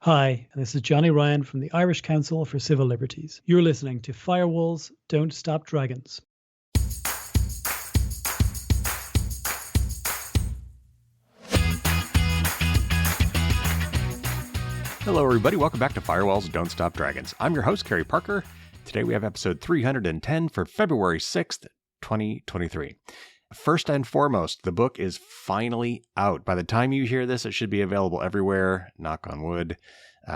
Hi, this is Johnny Ryan from the Irish Council for Civil Liberties. You're listening to Firewalls Don't Stop Dragons. Hello, everybody. Welcome back to Firewalls Don't Stop Dragons. I'm your host, Kerry Parker. Today we have episode 310 for February 6th, 2023. First and foremost, the book is finally out. By the time you hear this, it should be available everywhere. Knock on wood.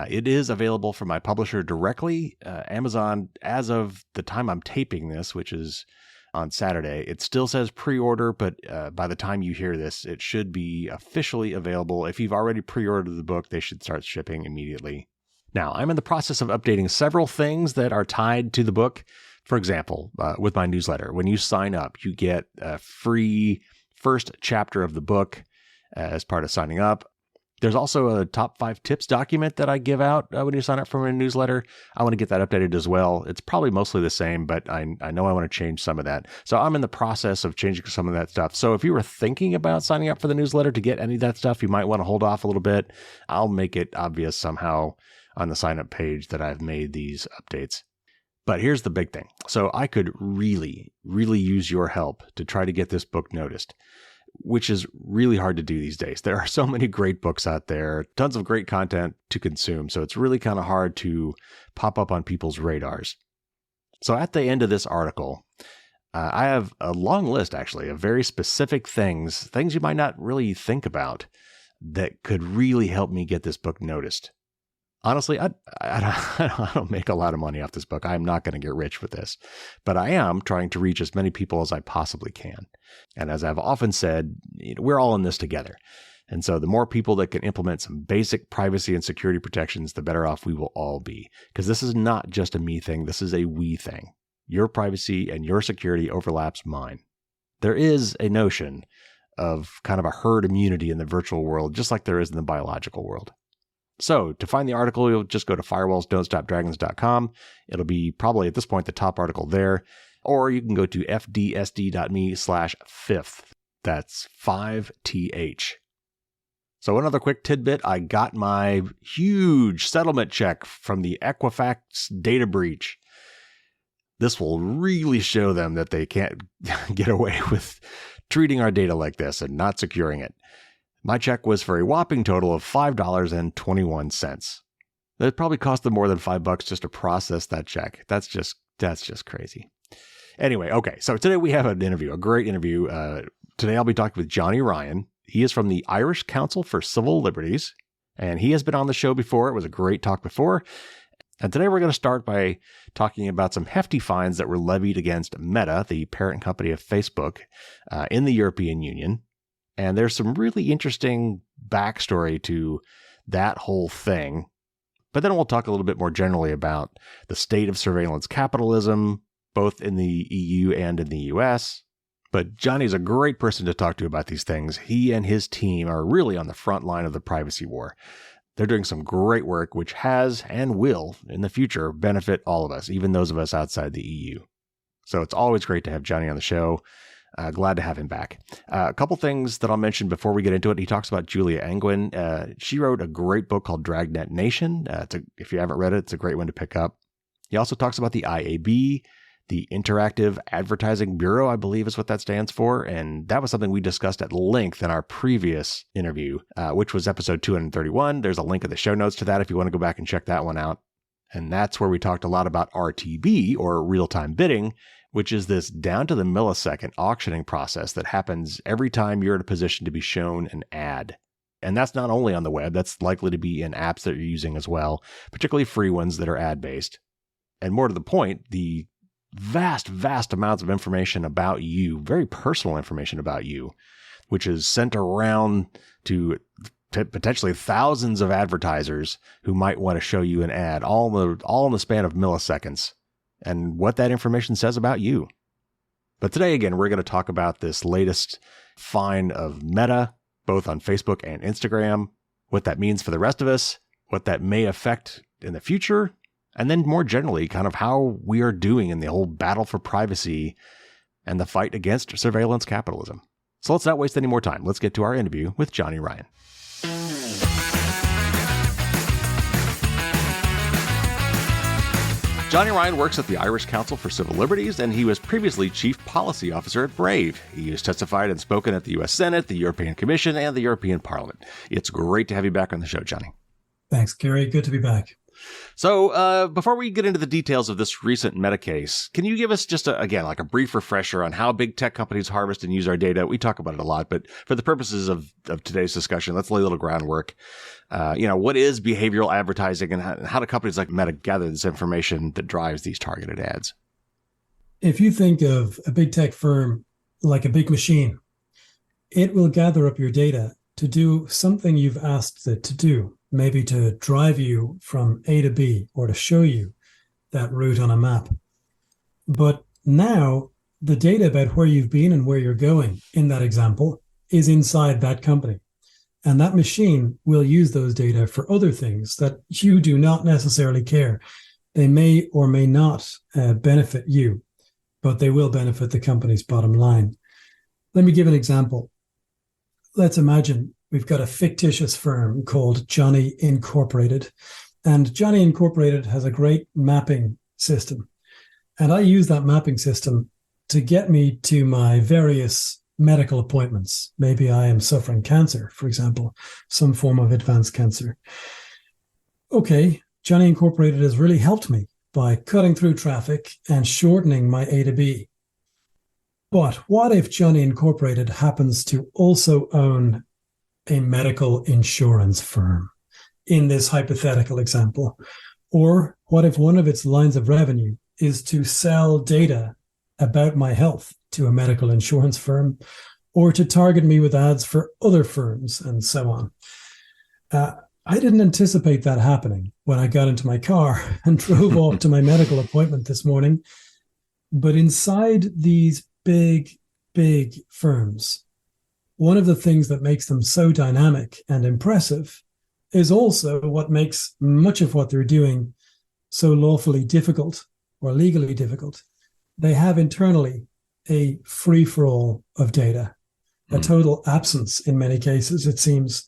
It is available from my publisher directly, Amazon, as of the time I'm taping this, which is on Saturday. It still says pre-order, but by the time you hear this, it should be officially available. If you've already pre-ordered the book, they should start shipping immediately. Now, I'm in the process of updating several things that are tied to the book. For example, with my newsletter, when you sign up, you get a free first chapter of the book as part of signing up. There's also a top 5 tips document that I give out when you sign up for my newsletter. I want to get that updated as well. It's probably mostly the same, but I know I want to change some of that. So I'm in the process of changing some of that stuff. So if you were thinking about signing up for the newsletter to get any of that stuff, you might want to hold off a little bit. I'll make it obvious somehow on the sign up page that I've made these updates. But here's the big thing. So I could really use your help to try to get this book noticed, which is really hard to do these days. There are so many great books out there, tons of great content to consume. So it's really kind of hard to pop up on people's radars. So at the end of this article, I have a long list, actually, of very specific things you might not really think about that could really help me get this book noticed. Honestly, I don't make a lot of money off this book. I'm not going to get rich with this, but I am trying to reach as many people as I possibly can. And as I've often said, we're all in this together. And so the more people that can implement some basic privacy and security protections, the better off we will all be. Because this is not just a me thing. This is a we thing. Your privacy and your security overlaps mine. There is a notion of kind of a herd immunity in the virtual world, just like there is in the biological world. So to find the article, you'll just go to firewallsdon'tstopdragons.com. It'll be probably at this point the top article there, or you can go to fdsd.me/5th. That's 5th. So another quick tidbit, I got my huge settlement check from the Equifax data breach. This will really show them that they can't get away with treating our data like this and not securing it. My check was for a whopping total of $5.21. It probably cost them more than $5 just to process that check. That's just crazy. Anyway, okay. So today we have an interview, a great interview. Today I'll be talking with Johnny Ryan. He is from the Irish Council for Civil Liberties, and he has been on the show before. It was a great talk before. And today we're going to start by talking about some hefty fines that were levied against Meta, the parent company of Facebook, in the European Union. And there's some really interesting backstory to that whole thing. But then we'll talk a little bit more generally about the state of surveillance capitalism, both in the EU and in the US. But Johnny's a great person to talk to about these things. He and his team are really on the front line of the privacy war. They're doing some great work, which has and will, in the future, benefit all of us, even those of us outside the EU. So it's always great to have Johnny on the show. Glad to have him back. A couple things that I'll mention before we get into it. He talks about Julia Angwin. She wrote a great book called Dragnet Nation. If you haven't read it, it's a great one to pick up. He also talks about the IAB, the Interactive Advertising Bureau, I believe is what that stands for. And that was something we discussed at length in our previous interview, which was episode 231. There's a link in the show notes to that if you want to go back and check that one out. And that's where we talked a lot about RTB, or real-time bidding, which is this down-to-the-millisecond auctioning process that happens every time you're in a position to be shown an ad. And that's not only on the web, that's likely to be in apps that you're using as well, particularly free ones that are ad-based. And more to the point, the vast amounts of information about you, very personal information about you, which is sent around to potentially thousands of advertisers who might want to show you an ad, all in the span of milliseconds, and what that information says about you. But today, again, we're going to talk about this latest fine of Meta, both on Facebook and Instagram, what that means for the rest of us, what that may affect in the future, and then more generally, kind of how we are doing in the whole battle for privacy and the fight against surveillance capitalism. So let's not waste any more time. Let's get to our interview with Johnny Ryan. Johnny Ryan works at the Irish Council for Civil Liberties, and he was previously Chief Policy Officer at Brave. He has testified and spoken at the U.S. Senate, the European Commission, and the European Parliament. It's great to have you back on the show, Johnny. Thanks, Gary. Good to be back. So before we get into the details of this recent Meta case, can you give us just, a brief refresher on how big tech companies harvest and use our data? We talk about it a lot, but for the purposes of today's discussion, let's lay a little groundwork. What is behavioral advertising, and how do companies like Meta gather this information that drives these targeted ads? If you think of a big tech firm like a big machine, it will gather up your data to do something you've asked it to do, maybe to drive you from A to B or to show you that route on a map. But now the data about where you've been and where you're going in that example is inside that company. And that machine will use those data for other things that you do not necessarily care. They may or may not benefit you, but they will benefit the company's bottom line. Let me give an example. Let's imagine we've got a fictitious firm called Johnny Incorporated, and Johnny Incorporated has a great mapping system. And I use that mapping system to get me to my various medical appointments. Maybe I am suffering cancer, for example, some form of advanced cancer. Okay, Johnny Incorporated has really helped me by cutting through traffic and shortening my A to B. But what if Johnny Incorporated happens to also own a medical insurance firm in this hypothetical example? Or what if one of its lines of revenue is to sell data about my health to a medical insurance firm, or to target me with ads for other firms, and so on? I didn't anticipate that happening when I got into my car and drove off to my medical appointment this morning. But inside these big firms, one of the things that makes them so dynamic and impressive is also what makes much of what they're doing so lawfully difficult or legally difficult. They have internally a free-for-all of data, a total absence in many cases, it seems,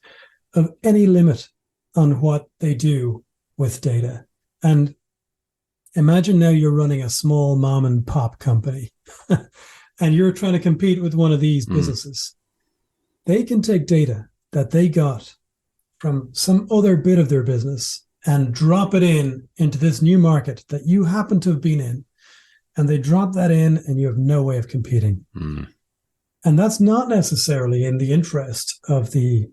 of any limit on what they do with data. And imagine now you're running a small mom and pop company and you're trying to compete with one of these businesses. They can take data that they got from some other bit of their business and drop it into this new market that you happen to have been in. And they drop that in and you have no way of competing. And that's not necessarily in the interest of the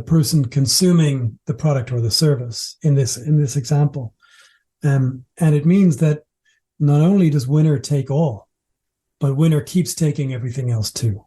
person consuming the product or the service in this example. And it means that not only does winner take all, but winner keeps taking everything else too.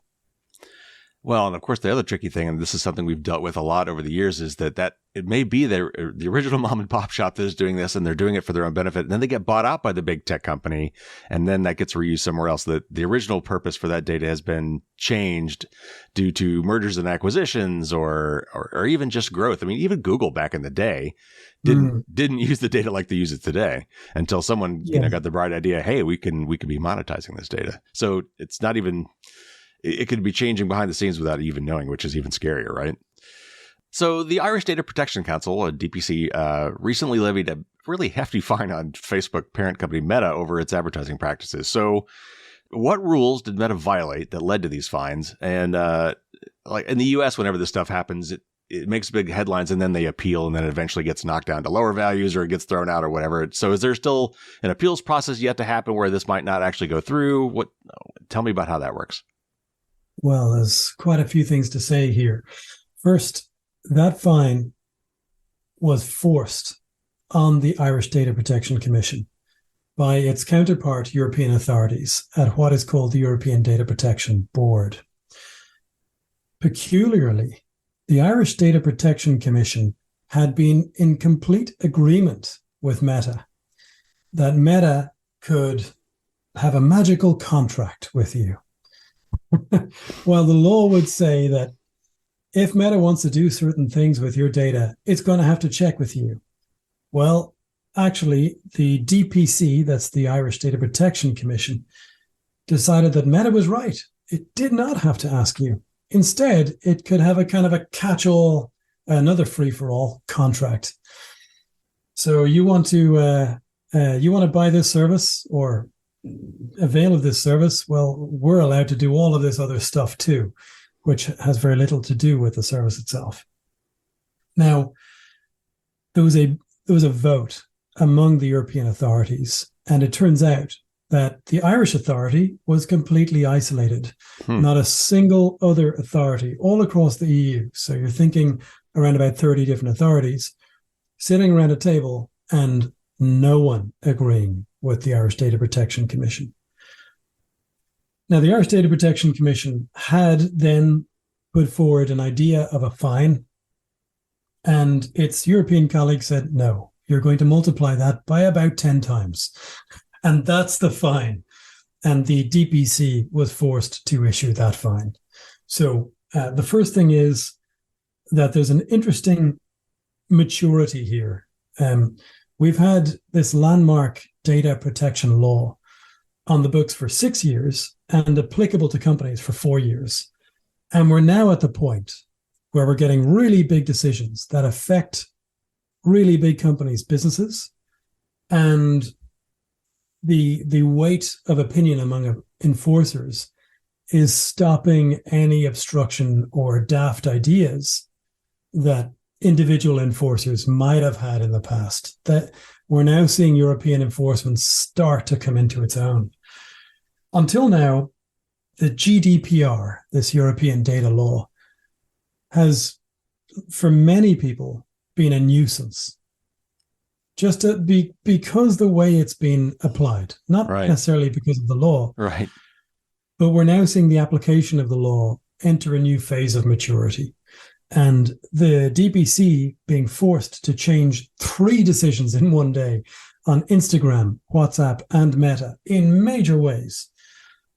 Well, and of course, the other tricky thing, and this is something we've dealt with a lot over the years, is that it may be the original mom and pop shop that is doing this, and they're doing it for their own benefit. And then they get bought out by the big tech company, and then that gets reused somewhere else. The original purpose for that data has been changed due to mergers and acquisitions, or even just growth. I mean, even Google back in the day didn't use the data like they use it today until someone got the bright idea, hey, we can be monetizing this data. So it's not even. It could be changing behind the scenes without even knowing, which is even scarier, right? So the Irish Data Protection Council, DPC, recently levied a really hefty fine on Facebook parent company Meta over its advertising practices. So what rules did Meta violate that led to these fines? And like in the US, whenever this stuff happens, it makes big headlines and then they appeal and then it eventually gets knocked down to lower values or it gets thrown out or whatever. So is there still an appeals process yet to happen where this might not actually go through? Tell me about how that works. Well, there's quite a few things to say here. First, that fine was forced on the Irish Data Protection Commission by its counterpart European authorities at what is called the European Data Protection Board. Peculiarly, the Irish Data Protection Commission had been in complete agreement with Meta that Meta could have a magical contract with you. Well, the law would say that if Meta wants to do certain things with your data, it's going to have to check with you. Well, actually, the DPC, that's the Irish Data Protection Commission, decided that Meta was right. It did not have to ask you. Instead, it could have a kind of a catch-all, another free-for-all contract. So you want to You want to buy this service or avail of this service? Well, we're allowed to do all of this other stuff too, which has very little to do with the service itself. Now, there was a vote among the European authorities, and it turns out that the Irish authority was completely isolated. Not a single other authority all across the EU. So you're thinking around about 30 different authorities sitting around a table and no one agreeing with the Irish Data Protection Commission. Now, the Irish Data Protection Commission had then put forward an idea of a fine, and its European colleagues said, no, you're going to multiply that by about 10 times. And that's the fine. And the DPC was forced to issue that fine. So the first thing is that there's an interesting maturity here. We've had this landmark data protection law on the books for 6 years and applicable to companies for 4 years. And we're now at the point where we're getting really big decisions that affect really big companies' businesses, and the weight of opinion among enforcers is stopping any obstruction or daft ideas that individual enforcers might have had in the past. That we're now seeing European enforcement start to come into its own. Until now, the GDPR, this European data law, has, for many people, been a nuisance. Just because the way it's been applied, not necessarily because of the law. Right. But we're now seeing the application of the law enter a new phase of maturity. And the DPC being forced to change 3 decisions in one day on Instagram, WhatsApp, and Meta in major ways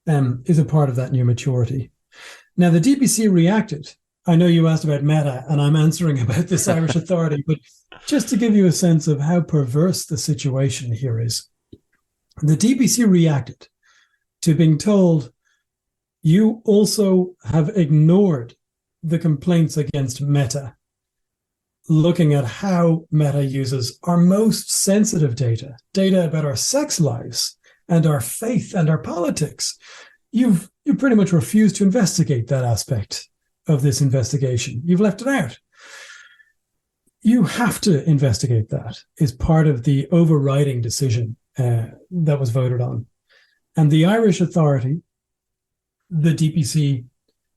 is a part of that new maturity. Now, the DPC reacted. I know you asked about Meta, and I'm answering about this Irish authority, but just to give you a sense of how perverse the situation here is, the DPC reacted to being told, you also have ignored the complaints against Meta, looking at how Meta uses our most sensitive data about our sex lives and our faith and our politics. You pretty much refused to investigate that aspect of this investigation. You've left it out. You have to investigate that, is part of the overriding decision that was voted on. And the Irish authority, the DPC,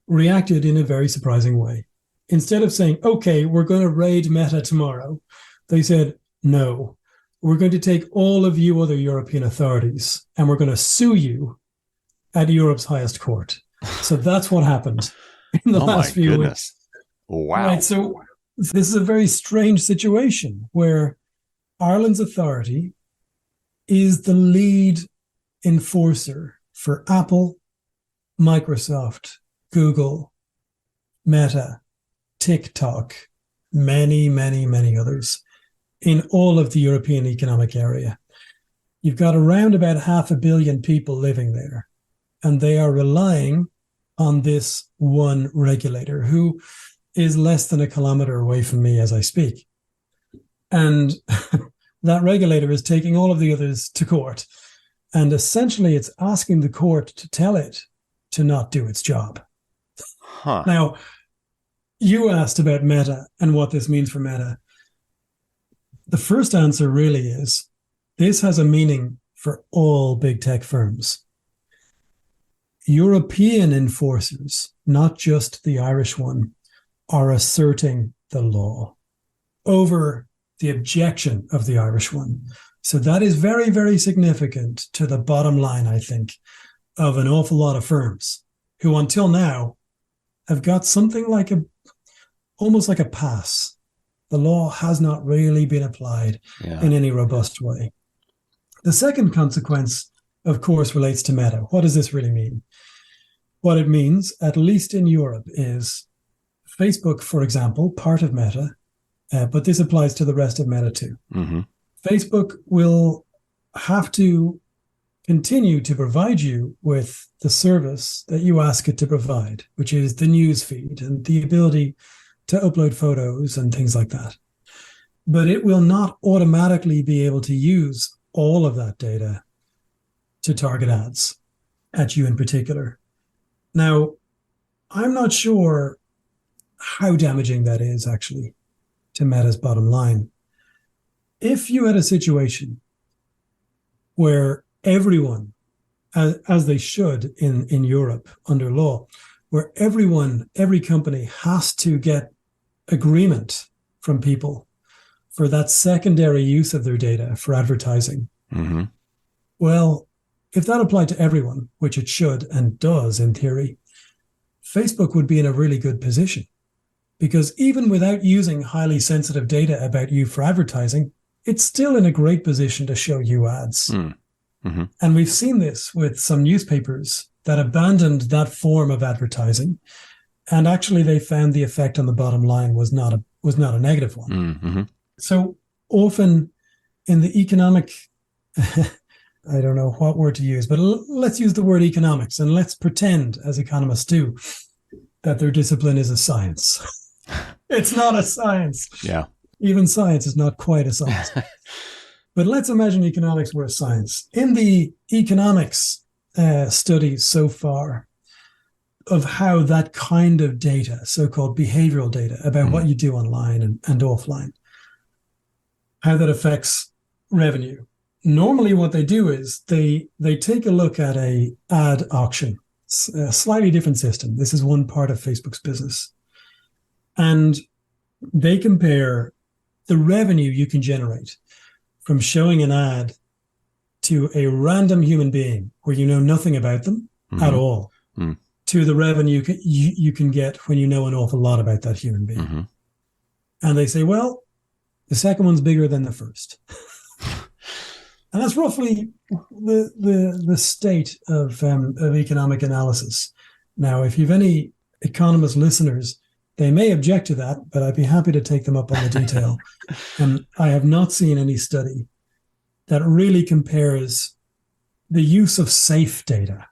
reacted in a very surprising way. Instead of saying, okay, we're going to raid Meta tomorrow, they said, no, we're going to take all of you other European authorities and we're going to sue you at Europe's highest court. So that's what happened in the last few weeks. Wow. Right, so this is a very strange situation where Ireland's authority is the lead enforcer for Apple, Microsoft, Google, Meta, TikTok, many, many, many others in all of the European Economic Area. You've got around about 500 million people living there, and they are relying on this one regulator who is less than a kilometer away from me as I speak. And that regulator is taking all of the others to court. And essentially, it's asking the court to tell it to not do its job. Huh. Now, you asked about Meta and what this means for Meta. The first answer really is this has a meaning for all big tech firms. European enforcers, not just the Irish one, are asserting the law over the objection of the Irish one. So that is very, very significant to the bottom line, I think, of an awful lot of firms who until now have got something like almost like a pass. The law has not really been applied in any robust way. The second consequence, of course, relates to Meta. What does this really mean? What it means, at least in Europe, is Facebook, for example, part of Meta, but this applies to the rest of Meta too. Mm-hmm. Facebook will have to continue to provide you with the service that you ask it to provide, which is the news feed and the ability to upload photos and things like that. But it will not automatically be able to use all of that data to target ads at you in particular. Now, I'm not sure how damaging that is actually to Meta's bottom line. If you had a situation where everyone, as they should in Europe under law, where every company has to get agreement from people for that secondary use of their data for advertising. Mm-hmm. Well, if that applied to everyone, which it should and does in theory, Facebook would be in a really good position, because even without using highly sensitive data about you for advertising, it's still in a great position to show you ads. Mm-hmm. And we've seen this with some newspapers that abandoned that form of advertising, and actually they found the effect on the bottom line was not a negative one. Mm-hmm. So often in the economic, I don't know what word to use, but let's use the word economics, and let's pretend, as economists do, that their discipline is a science. It's not a science. Yeah. Even science is not quite a science. But let's imagine economics were a science. In the economics studies so far of how that kind of data, so-called behavioral data about what you do online and offline, how that affects revenue. Normally what they do is they take a look at a ad auction. It's a slightly different system. This is one part of Facebook's business. And they compare the revenue you can generate from showing an ad to a random human being where you know nothing about them at all, to the revenue you can get when you know an awful lot about that human being. Mm-hmm. And they say, well, the second one's bigger than the first. And that's roughly the state of economic analysis. Now, if you've any economist listeners, they may object to that, but I'd be happy to take them up on the detail. And I have not seen any study that really compares the use of safe data,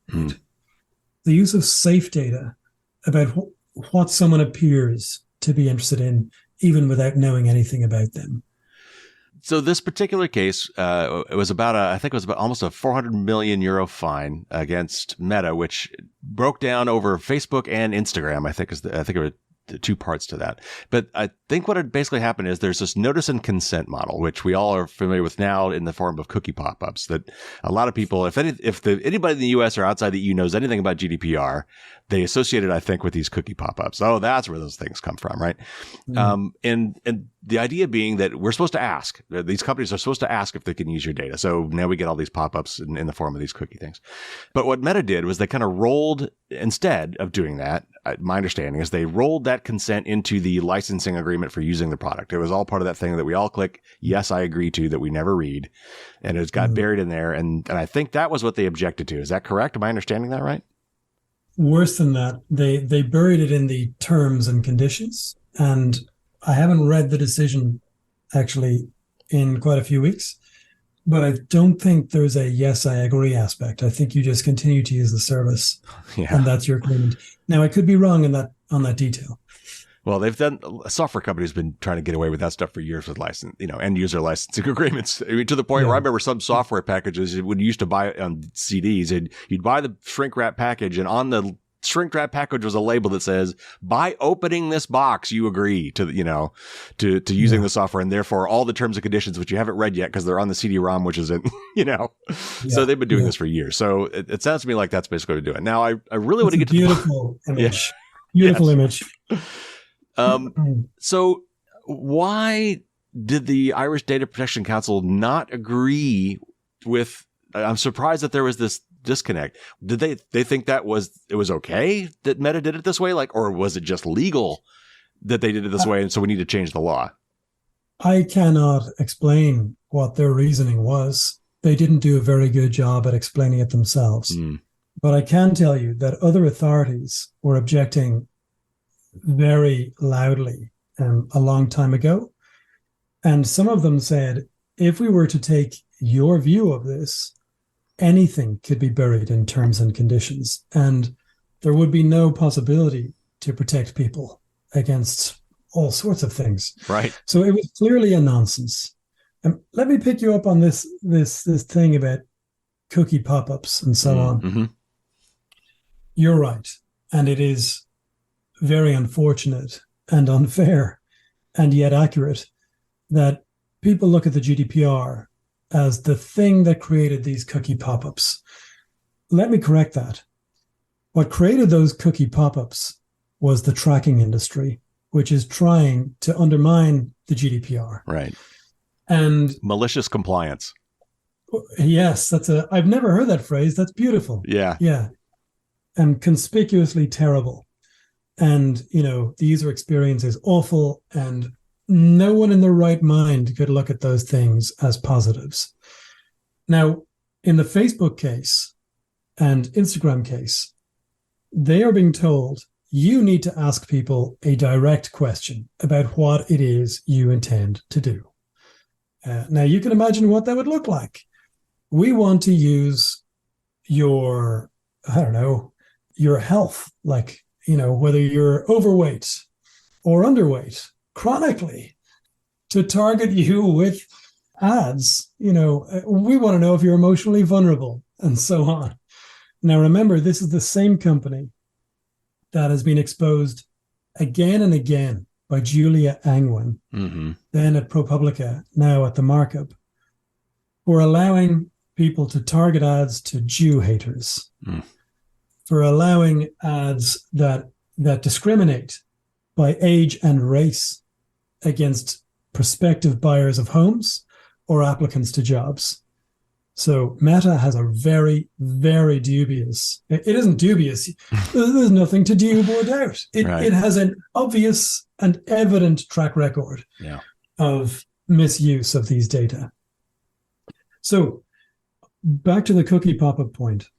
the use of safe data about what someone appears to be interested in, even without knowing anything about them. So this particular case, it was about almost a 400 million euro fine against Meta, which broke down over Facebook and Instagram. I think there were the two parts to that. But I think what had basically happened is there's this notice and consent model, which we all are familiar with now in the form of cookie pop-ups, that a lot of people, if anybody in the US or outside the EU knows anything about GDPR, they associate it, I think, with these cookie pop-ups. Oh, that's where those things come from, right? And the idea being that we're supposed to ask, these companies are supposed to ask if they can use your data. So now we get all these pop-ups in the form of these cookie things. But what Meta did was they kind of rolled, instead of doing that, my understanding is they rolled that consent into the licensing agreement for using the product. It was all part of that thing that we all click, yes, I agree to, that we never read. And it got buried in there. And I think that was what they objected to. Is that correct? Am I understanding that right? Worse than that, they buried it in the terms and conditions. And I haven't read the decision actually in quite a few weeks, but I don't think there's a yes, I agree aspect. I think you just continue to use the service, and that's your agreement. Now, I could be wrong on that detail. Well, software companies have been trying to get away with that stuff for years with end user licensing agreements. I mean, to the point where I remember some software packages, when you used to buy on CDs, and you'd buy the shrink wrap package, and on the shrink wrap package was a label that says, by opening this box, you agree to using the software, and therefore all the terms and conditions, which you haven't read yet because they're on the CD-ROM, which isn't, So they've been doing this for years. So it sounds to me like that's basically what they're doing. Now, I really want to get to beautiful image. Beautiful image. So why did the Irish Data Protection Council not agree with, I'm surprised that there was this disconnect. Did they think it was okay that Meta did it this way? Or was it just legal that they did it this way? And so we need to change the law. I cannot explain what their reasoning was. They didn't do a very good job at explaining it themselves. But I can tell you that other authorities were objecting very loudly a long time ago. And some of them said, if we were to take your view of this, anything could be buried in terms and conditions, and there would be no possibility to protect people against all sorts of things. Right. So it was clearly a nonsense. Let me pick you up on this thing about cookie pop-ups and so on. Mm-hmm. You're right. And it is very unfortunate and unfair and yet accurate that people look at the GDPR as the thing that created these cookie pop-ups. Let me correct that. What created those cookie pop-ups was the tracking industry, which is trying to undermine the GDPR. Right. And malicious compliance. Yes, I've never heard that phrase. That's beautiful. Yeah. Yeah. And conspicuously terrible. And, the user experience is awful, and no one in their right mind could look at those things as positives. Now, in the Facebook case and Instagram case, they are being told you need to ask people a direct question about what it is you intend to do. Now, you can imagine what that would look like. We want to use your health, like, whether you're overweight or underweight chronically, to target you with ads. We want to know if you're emotionally vulnerable and so on. Now, remember, this is the same company that has been exposed again and again by Julia Angwin, then at ProPublica, now at the Markup, for allowing people to target ads to Jew haters, for allowing ads that discriminate by age and race against prospective buyers of homes or applicants to jobs. So Meta has a very, very dubious, it isn't dubious, there's nothing to dube or doubt. It has an obvious and evident track record of misuse of these data. So back to the cookie pop-up point.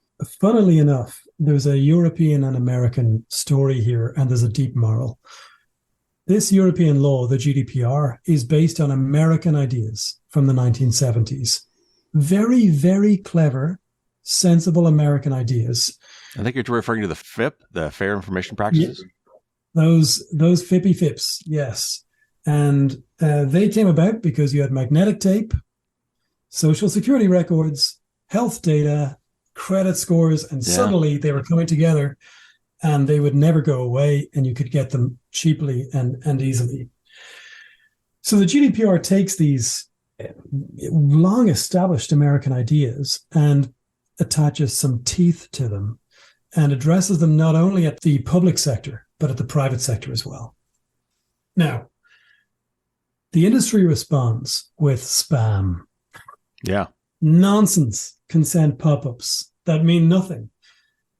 Funnily enough, there's a European and American story here, and there's a deep moral. This European law, the GDPR, is based on American ideas from the 1970s. Very, very clever, sensible American ideas. I think you're referring to the FIP, the Fair Information Practices. Yeah, those FIPy FIPs, yes. And they came about because you had magnetic tape, social security records, health data, credit scores, and suddenly they were coming together, and they would never go away, and you could get them cheaply and easily. So the GDPR takes these long established American ideas and attaches some teeth to them and addresses them not only at the public sector, but at the private sector as well. Now, the industry responds with spam. Yeah. Nonsense consent pop-ups that mean nothing,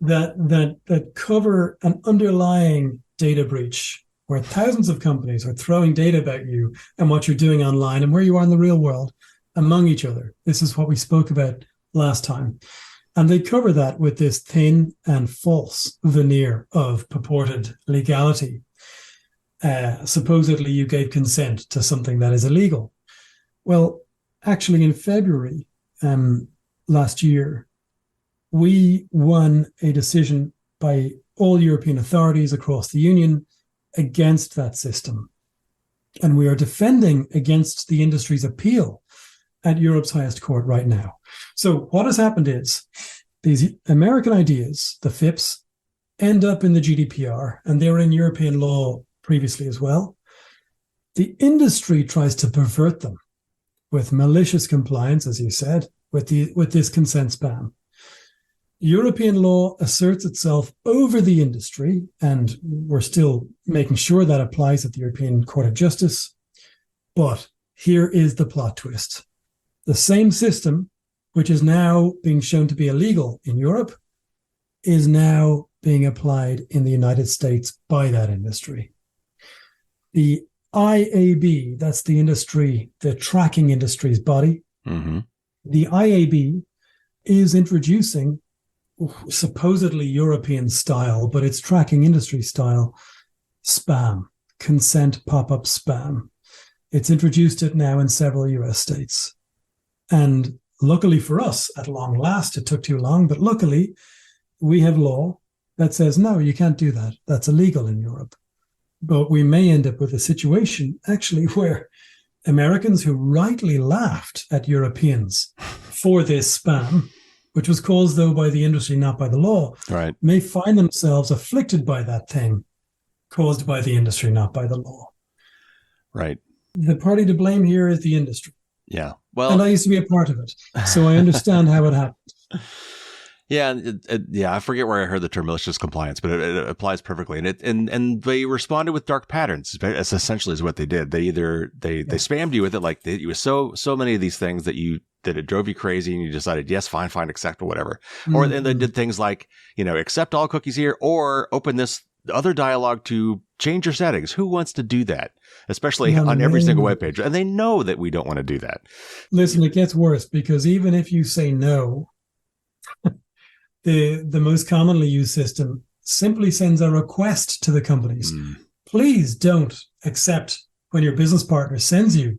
that cover an underlying data breach where thousands of companies are throwing data about you and what you're doing online and where you are in the real world among each other. This is what we spoke about last time. And they cover that with this thin and false veneer of purported legality. Supposedly you gave consent to something that is illegal. Well, actually in February last year, we won a decision by all European authorities across the Union against that system. And we are defending against the industry's appeal at Europe's highest court right now. So what has happened is these American ideas, the FIPS, end up in the GDPR, and they were in European law previously as well. The industry tries to pervert them with malicious compliance, as you said, with this consent spam. European law asserts itself over the industry, and we're still making sure that applies at the European Court of Justice. But here is the plot twist. The same system, which is now being shown to be illegal in Europe, is now being applied in the United States by that industry. The IAB, that's the industry, the tracking industry's body. The IAB is introducing supposedly European style, but it's tracking industry style spam, consent pop-up spam. It's introduced it now in several US states. And luckily for us, at long last, it took too long, but luckily we have law that says, no, you can't do that. That's illegal in Europe. But we may end up with a situation actually where Americans who rightly laughed at Europeans for this spam, which was caused, though, by the industry, not by the law, Right. may find themselves afflicted by that thing caused by the industry, not by the law. Right. The party to blame here is the industry. Yeah. Well, and I used to be a part of it, so I understand how it happened. Yeah, yeah. I forget where I heard the term malicious compliance, but it applies perfectly. And they responded with dark patterns. That's essentially is what they did. They spammed you with it, like you were so many of these things that it drove you crazy, and you decided, yes, fine, accept, or whatever. Or and they did things like, accept all cookies here, or open this other dialogue to change your settings. Who wants to do that? Especially on every single web page. And they know that we don't want to do that. Listen, it gets worse, because even if you say no, the most commonly used system simply sends a request to the companies. Please don't accept when your business partner sends you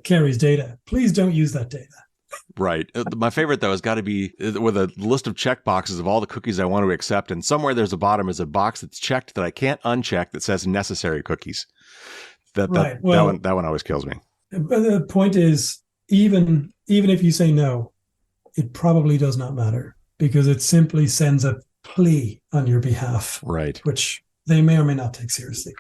Kerry's data. Please don't use that data. Right. My favorite, though, has got to be with a list of check boxes of all the cookies I want to accept. And somewhere there's a bottom is a box that's checked that I can't uncheck that says necessary cookies. That one always kills me. But the point is, even if you say no, it probably does not matter, because it simply sends a plea on your behalf. Right. Which they may or may not take seriously.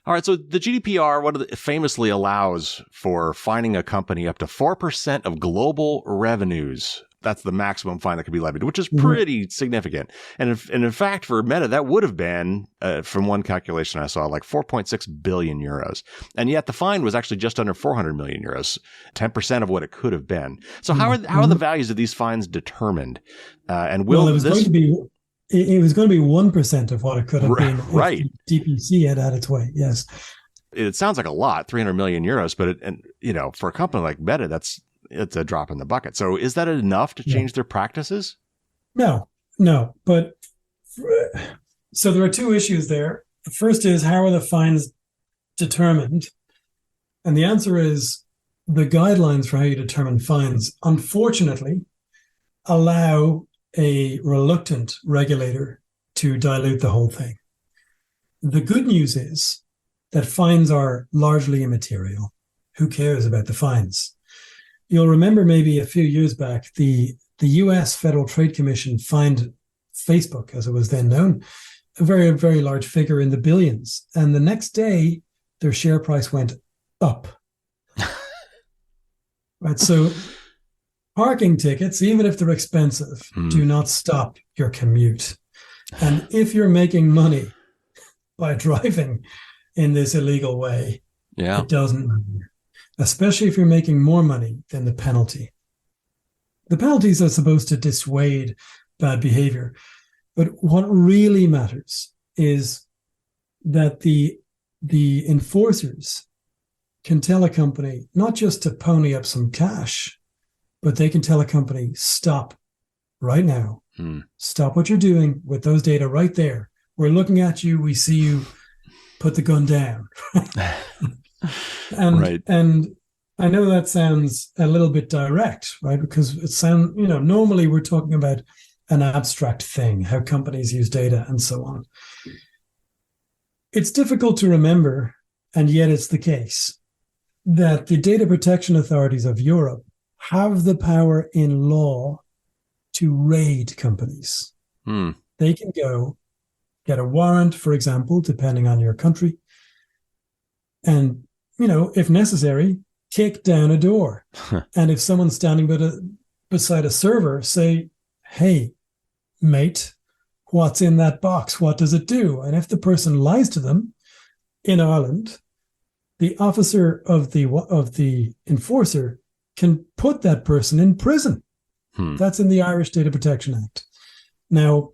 All right, so the GDPR famously allows for fining a company up to 4% of global revenues. That's the maximum fine that could be levied, which is pretty significant. And in fact, for Meta, that would have been, from one calculation I saw, like 4.6 billion euros. And yet the fine was actually just under 400 million euros, 10% of what it could have been. So how are the values of these fines determined? And it was going to be 1% of what it could have been if DPC had its way. Yes. It sounds like a lot, 300 million euros, but for a company like Meta, it's a drop in the bucket. So is that enough to change their practices? No. But so there are two issues there. The first is, how are the fines determined? And the answer is, the guidelines for how you determine fines, unfortunately, allow a reluctant regulator to dilute the whole thing. The good news is that fines are largely immaterial. Who cares about the fines? You'll remember maybe a few years back, the US Federal Trade Commission fined Facebook, as it was then known, a very, very large figure in the billions. And the next day, their share price went up. Right. So parking tickets, even if they're expensive, do not stop your commute. And if you're making money by driving in this illegal way, it doesn't matter. Especially if you're making more money than the penalty. The penalties are supposed to dissuade bad behavior. But what really matters is that the enforcers can tell a company not just to pony up some cash, but they can tell a company, stop right now. Stop what you're doing with those data right there. We're looking at you. We see you. Put the gun down. And I know that sounds a little bit direct, right? Because normally we're talking about an abstract thing, how companies use data and so on. It's difficult to remember, and yet it's the case, that the data protection authorities of Europe have the power in law to raid companies. They can go get a warrant, for example, depending on your country, and, if necessary, kick down a door. And if someone's standing beside a server, say, hey, mate, what's in that box? What does it do? And if the person lies to them in Ireland, the officer of the enforcer can put that person in prison. That's in the Irish Data Protection Act. Now,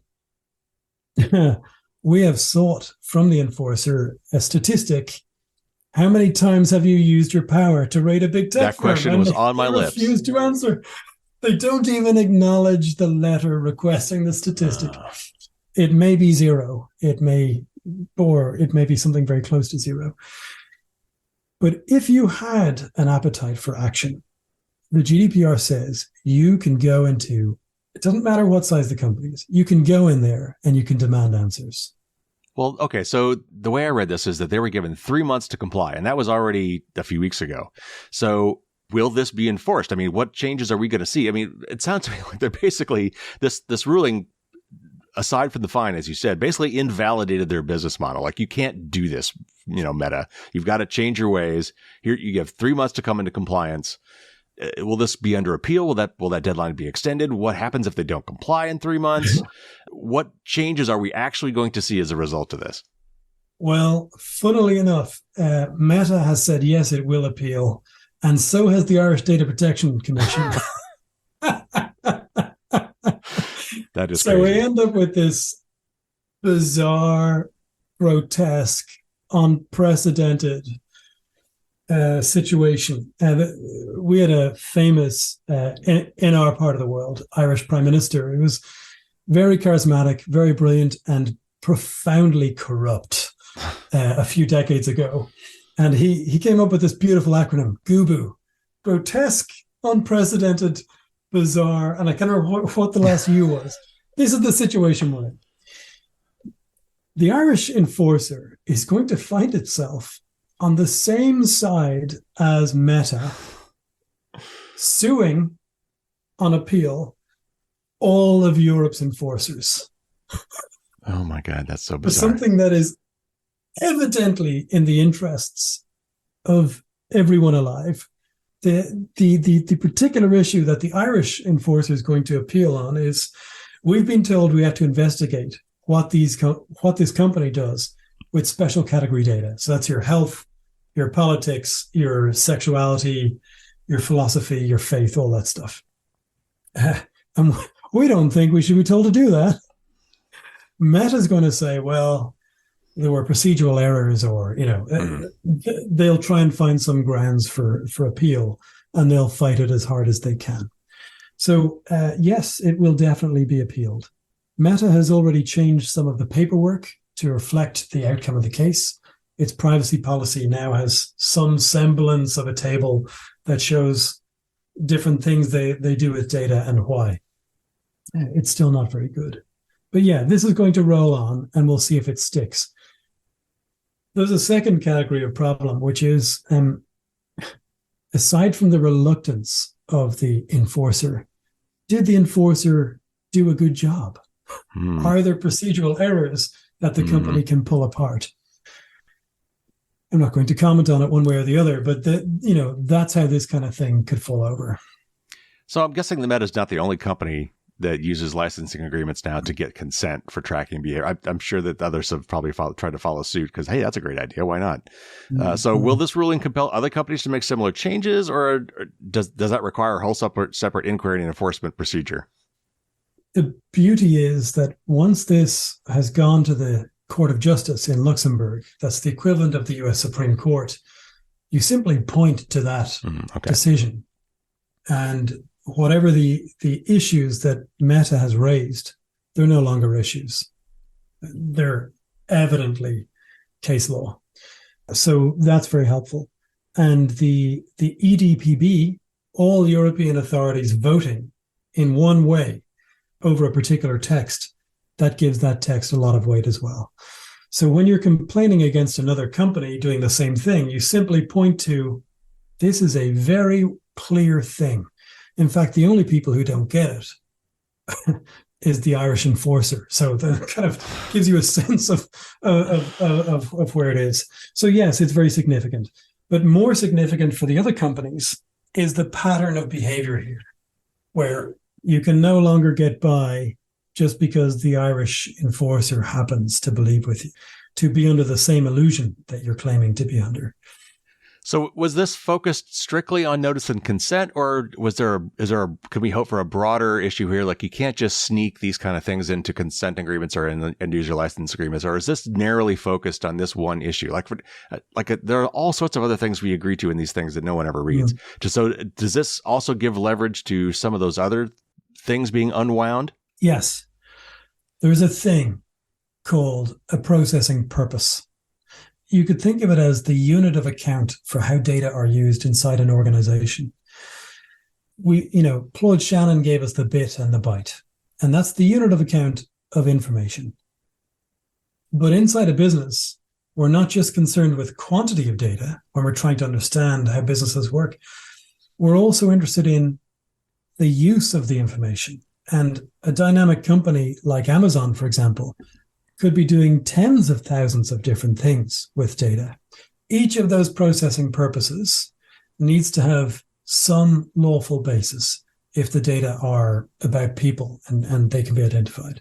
we have sought from the enforcer a statistic. How many times have you used your power to raid a big tech That question firm? was on my lips. They refuse to answer. They don't even acknowledge the letter requesting the statistic. It may be zero. It may be something very close to zero. But if you had an appetite for action, the GDPR says you can go into, it doesn't matter what size the company is, you can go in there and you can demand answers. Well, okay, so the way I read this is that they were given 3 months to comply, and that was already a few weeks ago. So will this be enforced? I mean, what changes are we going to see? I mean, it sounds to me like they're basically, this ruling, aside from the fine, as you said, basically invalidated their business model. Like, you can't do this, Meta. You've got to change your ways. Here, you have 3 months to come into compliance. Will this be under appeal? Will that deadline be extended? What happens if they don't comply in 3 months? What changes are we actually going to see as a result of this? Well, funnily enough, Meta has said yes, it will appeal, and so has the Irish Data Protection Commission. That is so crazy. we end up with this bizarre, grotesque, unprecedented situation. We had a famous, in our part of the world, Irish Prime Minister. He was very charismatic, very brilliant, and profoundly corrupt a few decades ago. And he came up with this beautiful acronym, GUBU, grotesque, unprecedented, bizarre, and I can't remember what the last U was. This is the situation we're in. The Irish enforcer is going to find itself on the same side as Meta, suing on appeal all of Europe's enforcers. Oh my God, that's so bizarre. For something that is evidently in the interests of everyone alive. The particular issue that the Irish enforcer is going to appeal on is, we've been told we have to investigate what this company does with special category data. So that's your health, your politics, your sexuality, your philosophy, your faith, all that stuff. And we don't think we should be told to do that. Meta's going to say, well, there were procedural errors, or, they'll try and find some grounds for appeal, and they'll fight it as hard as they can. So, yes, it will definitely be appealed. Meta has already changed some of the paperwork to reflect the outcome of the case. Its privacy policy now has some semblance of a table that shows different things they do with data and why. It's still not very good. But yeah, this is going to roll on, and we'll see if it sticks. There's a second category of problem, which is, aside from the reluctance of the enforcer, did the enforcer do a good job? Are there procedural errors that the company can pull apart? I'm not going to comment on it one way or the other, but that's how this kind of thing could fall over. So I'm guessing the Meta is not the only company that uses licensing agreements now to get consent for tracking behavior. I'm sure that others have probably tried to follow suit because, hey, that's a great idea. Why not? So will this ruling compel other companies to make similar changes, or does that require a whole separate inquiry and enforcement procedure? The beauty is that once this has gone to the Court of Justice in Luxembourg, that's the equivalent of the US Supreme Court, you simply point to that decision. And whatever the issues that Meta has raised, they're no longer issues. They're evidently case law. So that's very helpful. And the EDPB, all European authorities voting in one way over a particular text, that gives that text a lot of weight as well. So when you're complaining against another company doing the same thing, you simply point to, this is a very clear thing. In fact, the only people who don't get it is the Irish enforcer. So that kind of gives you a sense of where it is. So yes, it's very significant. But more significant for the other companies is the pattern of behavior here, where you can no longer get by just because the Irish enforcer happens to believe with you, to be under the same illusion that you're claiming to be under. So was this focused strictly on notice and consent, or could we hope for a broader issue here? Like, you can't just sneak these kind of things into consent agreements or in end user license agreements, or is this narrowly focused on this one issue? There are all sorts of other things we agree to in these things that no one ever reads. So does this also give leverage to some of those other things being unwound? Yes. There's a thing called a processing purpose. You could think of it as the unit of account for how data are used inside an organization. Claude Shannon gave us the bit and the byte, and that's the unit of account of information. But inside a business, we're not just concerned with quantity of data when we're trying to understand how businesses work. We're also interested in the use of the information. And a dynamic company like Amazon, for example, could be doing tens of thousands of different things with data. Each of those processing purposes needs to have some lawful basis if the data are about people and they can be identified.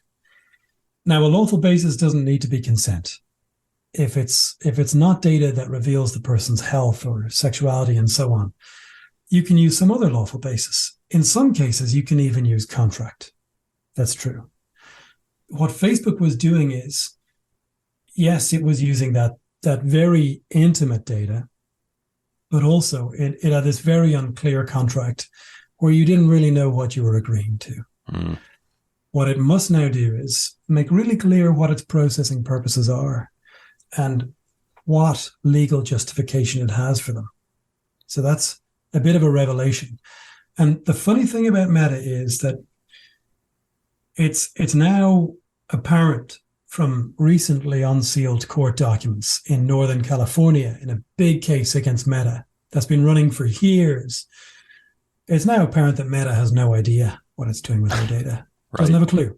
Now, a lawful basis doesn't need to be consent. If it's not data that reveals the person's health or sexuality and so on, you can use some other lawful basis. In some cases, you can even use contract. That's true. What Facebook was doing is, yes, it was using that very intimate data, but also it had this very unclear contract where you didn't really know what you were agreeing to. Mm. What it must now do is make really clear what its processing purposes are and what legal justification it has for them. So that's a bit of a revelation. And the funny thing about Meta is that it's now apparent from recently unsealed court documents in Northern California in a big case against Meta that's been running for years. It's now apparent that Meta has no idea what it's doing with their data. Right. Doesn't have a clue.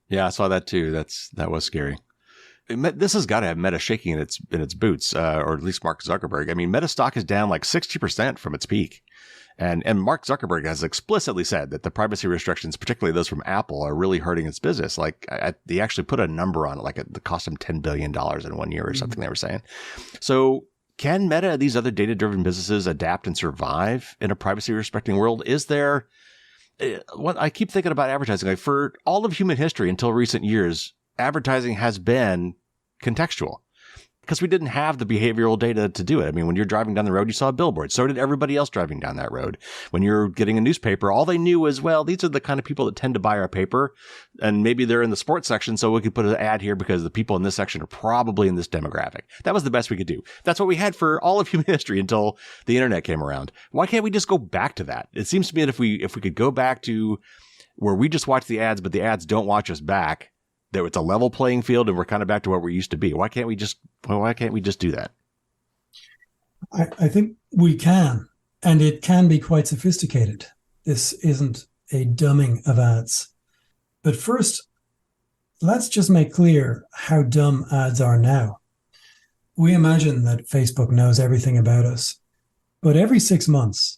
Yeah, I saw that too. That was scary. This has got to have Meta shaking in its boots, or at least Mark Zuckerberg. I mean, Meta stock is down like 60% from its peak. And Mark Zuckerberg has explicitly said that the privacy restrictions, particularly those from Apple, are really hurting its business. Like they actually put a number on it, like it cost them $10 billion in 1 year or something they were saying. So can Meta, these other data-driven businesses, adapt and survive in a privacy-respecting world? Is there what I keep thinking about advertising, like for all of human history until recent years, advertising has been contextual because we didn't have the behavioral data to do it. I mean, when you're driving down the road, you saw a billboard. So did everybody else driving down that road. When you're getting a newspaper, all they knew was, well, these are the kind of people that tend to buy our paper. And maybe they're in the sports section, so we could put an ad here because the people in this section are probably in this demographic. That was the best we could do. That's what we had for all of human history until the internet came around. Why can't we just go back to that? It seems to me that if we could go back to where we just watch the ads, but the ads don't watch us back, that it's a level playing field and we're kind of back to what we used to be. Why can't we just do that? I think we can, and it can be quite sophisticated. This isn't a dumbing of ads. But first, let's just make clear how dumb ads are now. We imagine that Facebook knows everything about us, but every 6 months,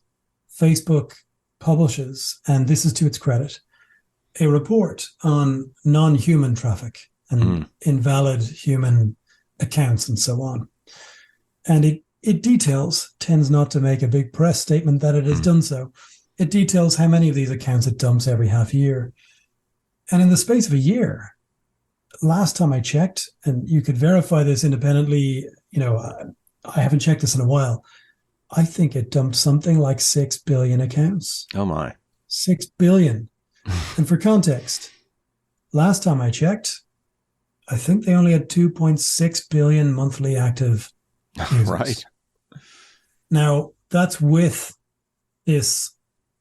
Facebook publishes, and this is to its credit, a report on non-human traffic and invalid human accounts and so on. And it details, tends not to make a big press statement that it has done so. It details how many of these accounts it dumps every half year. And in the space of a year, last time I checked, and you could verify this independently, I haven't checked this in a while, I think it dumped something like 6 billion accounts. Oh my. 6 billion. And for context, last time I checked, I think they only had 2.6 billion monthly active users. Right. Now, that's with this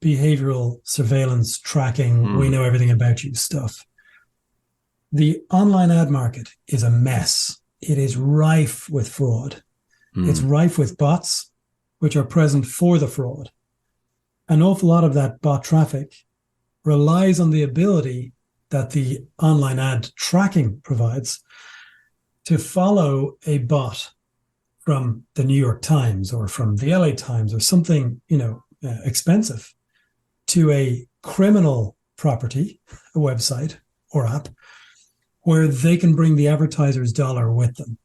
behavioral surveillance tracking, we know everything about you stuff. The online ad market is a mess. It is rife with fraud. It's rife with bots, which are present for the fraud. An awful lot of that bot traffic relies on the ability that the online ad tracking provides to follow a bot from the New York Times or from the LA Times or something, expensive to a criminal property, a website or app, where they can bring the advertiser's dollar with them.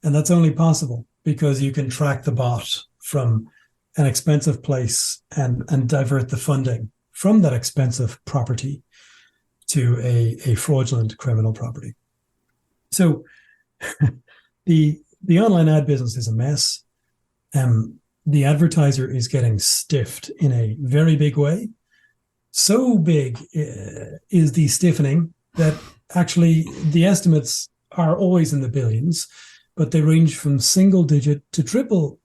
And that's only possible because you can track the bot from an expensive place and divert the funding from that expensive property to a fraudulent criminal property. So the online ad business is a mess. The advertiser is getting stiffed in a very big way. So big is the stiffening that actually the estimates are always in the billions, but they range from single digit to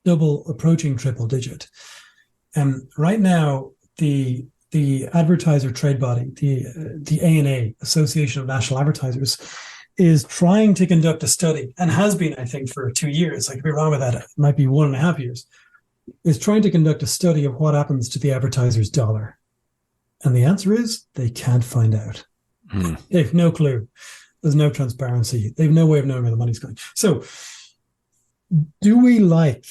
double approaching triple digit. Right now, the advertiser trade body, the ANA, Association of National Advertisers, is trying to conduct a study, and has been, I think, for 2 years. I could be wrong with that. It might be 1.5 years. Is trying to conduct a study of what happens to the advertiser's dollar. And the answer is they can't find out. They've no clue. There's no transparency. They've no way of knowing where the money's going. So do we like,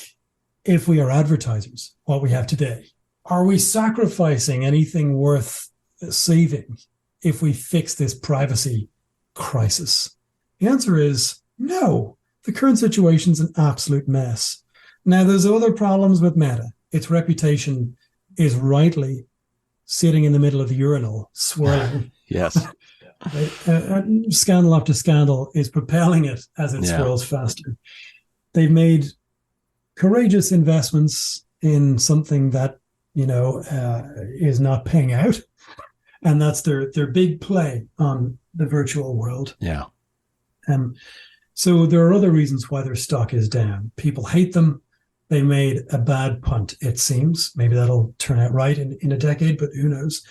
if we are advertisers, what we have today? Are we sacrificing anything worth saving if we fix this privacy crisis? The answer is no. The current situation's an absolute mess. Now, there's other problems with Meta. Its reputation is rightly sitting in the middle of the urinal, swirling. Yes. Scandal after scandal is propelling it as it swirls faster. They've made courageous investments in something that, is not paying out. And that's their big play on the virtual world. Yeah. So there are other reasons why their stock is down. People hate them. They made a bad punt, it seems. Maybe that'll turn out right in a decade, but who knows?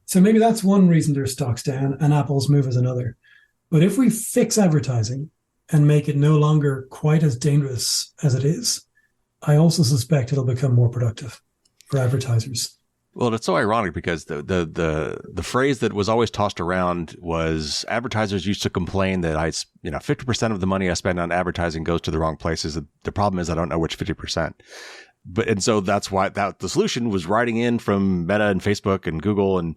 So maybe that's one reason their stock's down, and Apple's move is another. But if we fix advertising and make it no longer quite as dangerous as it is, I also suspect it'll become more productive for advertisers. Well, it's so ironic because the phrase that was always tossed around was advertisers used to complain that 50% of the money I spend on advertising goes to the wrong places. The problem is I don't know which 50%. And so that's why the solution was writing in from Meta and Facebook and Google and,